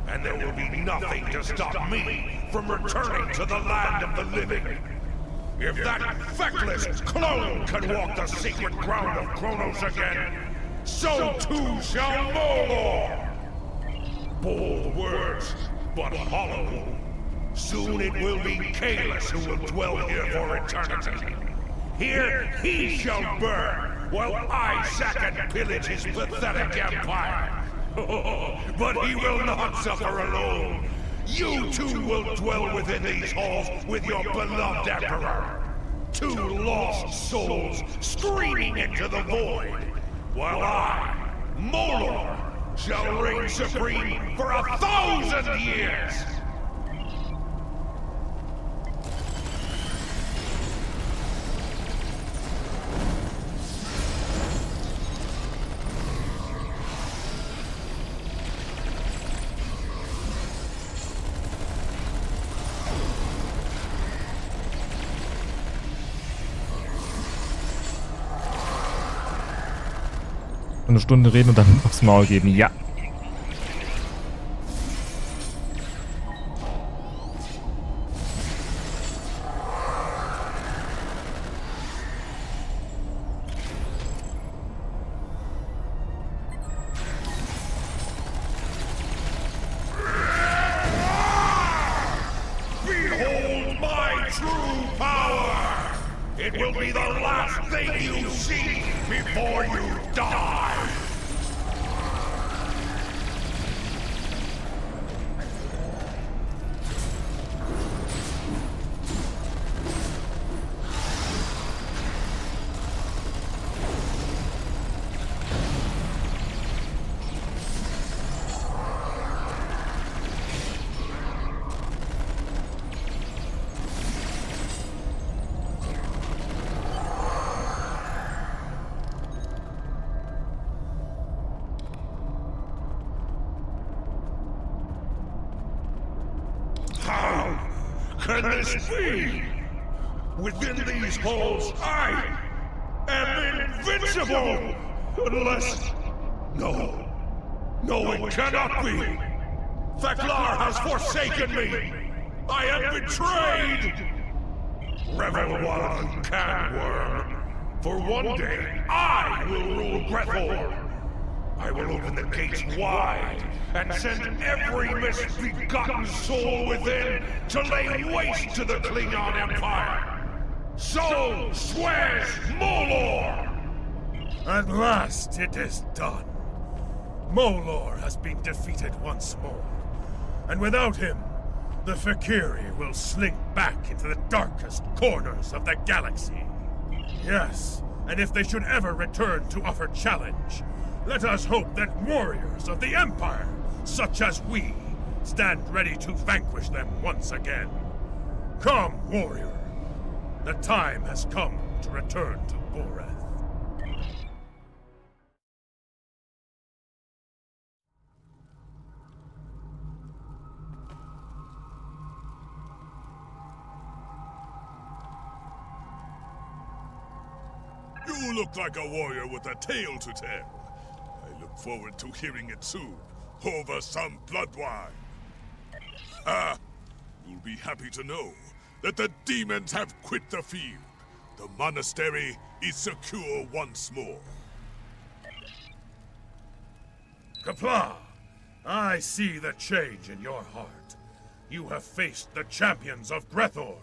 and there will be nothing to stop me from returning to the land of the living. If that feckless clone can walk the sacred ground of Kronos again, so too shall Molor! Bold words, but hollow. Soon it will be Kahless who will dwell here for eternity. Here he shall burn, while I sack and pillage his pathetic empire. But he will not suffer alone. You too will dwell within these halls with your beloved Emperor. Two lost souls screaming into the void, while I, Molor, shall reign supreme for 1,000 years! Eine Stunde reden und dann aufs Maul geben. Ja. Behold my true power! It will be the last thing you see before you die! can this be? Within these halls, I am invincible! Unless... No. No, it cannot be! Theklar has forsaken me! I am betrayed! Revel while you can, worm. For one day, I will rule Grethor. I will open the gates wide and send every misbegotten soul within to lay waste to the Klingon Empire. So swears Molor! At last it is done. Molor has been defeated once more. And without him, the Fakiri will slink back into the darkest corners of the galaxy. Yes, and if they should ever return to offer challenge, let us hope that warriors of the Empire, such as we, stand ready to vanquish them once again. Come, warrior. The time has come to return to Boreth. You look like a warrior with a tale to tell. I look forward to hearing it soon, over some blood wine. Ah, you'll be happy to know that the demons have quit the field. The monastery is secure once more. Qapla', I see the change in your heart. You have faced the champions of Grethor,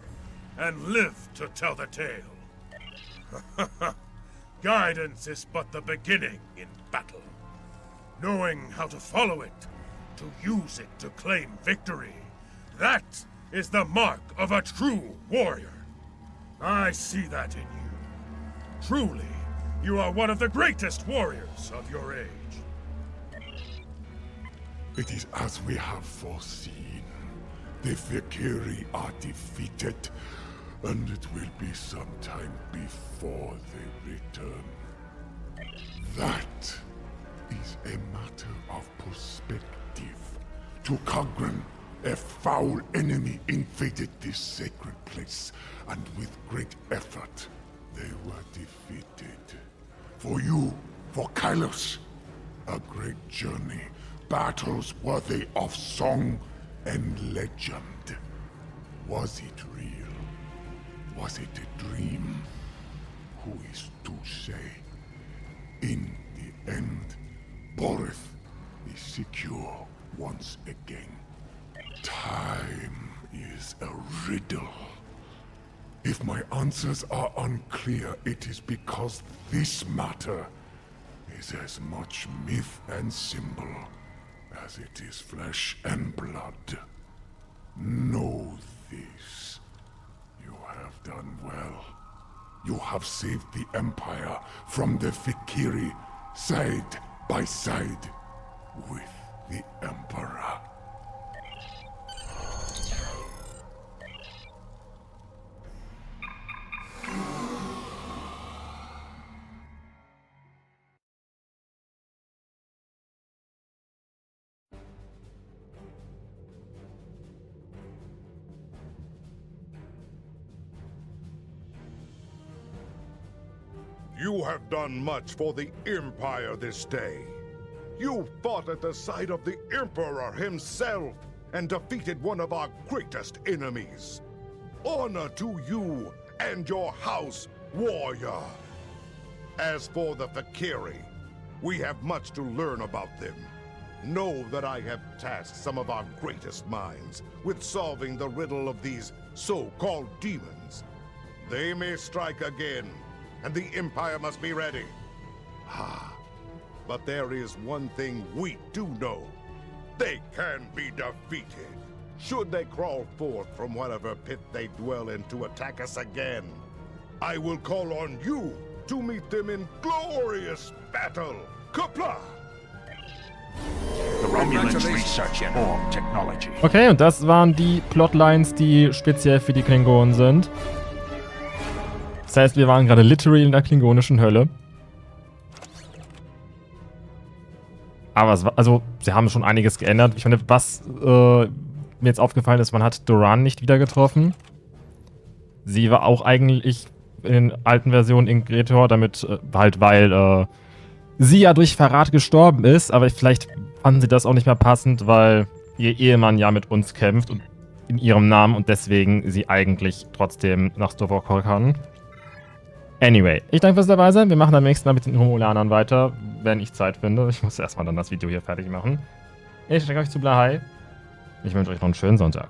and lived to tell the tale. Guidance is but the beginning in battle. Knowing how to follow it, to use it to claim victory, that is the mark of a true warrior. I see that in you. Truly, you are one of the greatest warriors of your age. It is as we have foreseen. The Fakiri are defeated, and it will be some time before they return. That is a matter of perspective. To Kagran, a foul enemy invaded this sacred place, and with great effort, they were defeated. For you, for Kylos, a great journey, battles worthy of song and legend. Was it real? Was it a dream? Who is to say? In the end, Boreth is secure once again. Time is a riddle. If my answers are unclear, it is because this matter is as much myth and symbol as it is flesh and blood. Know this. You have done well. You have saved the Empire from the Fakiri side by side with the Emperor. You have done much for the Empire this day. You fought at the side of the Emperor himself and defeated one of our greatest enemies. Honor to you and your house, warrior. As for the Fakiri, we have much to learn about them. Know that I have tasked some of our greatest minds with solving the riddle of these so-called demons. They may strike again, and the Empire must be ready. But there is one thing we do know. They can be defeated. Should they crawl forth from whatever pit they dwell in to attack us again, I will call on you to meet them in glorious battle. Qapla'! The Romulans research Borg technology. Okay, und das waren die Plotlines, die speziell für die Klingonen sind. Das heißt, wir waren gerade literally in der klingonischen Hölle. Aber es war, also, sie haben schon einiges geändert. Ich meine, was mir jetzt aufgefallen ist, man hat Doran nicht wieder getroffen. Sie war auch eigentlich in den alten Versionen Ingretor, damit weil sie ja durch Verrat gestorben ist, aber vielleicht fanden sie das auch nicht mehr passend, weil ihr Ehemann ja mit uns kämpft und in ihrem Namen und deswegen sie eigentlich trotzdem nach Stovokor kann. Anyway, ich danke fürs dabei sein. Wir machen am nächsten Mal mit den Romulanern weiter, wenn ich Zeit finde. Ich muss erstmal dann das Video hier fertig machen. Ich danke euch zu Blahai. Ich wünsche euch noch einen schönen Sonntag.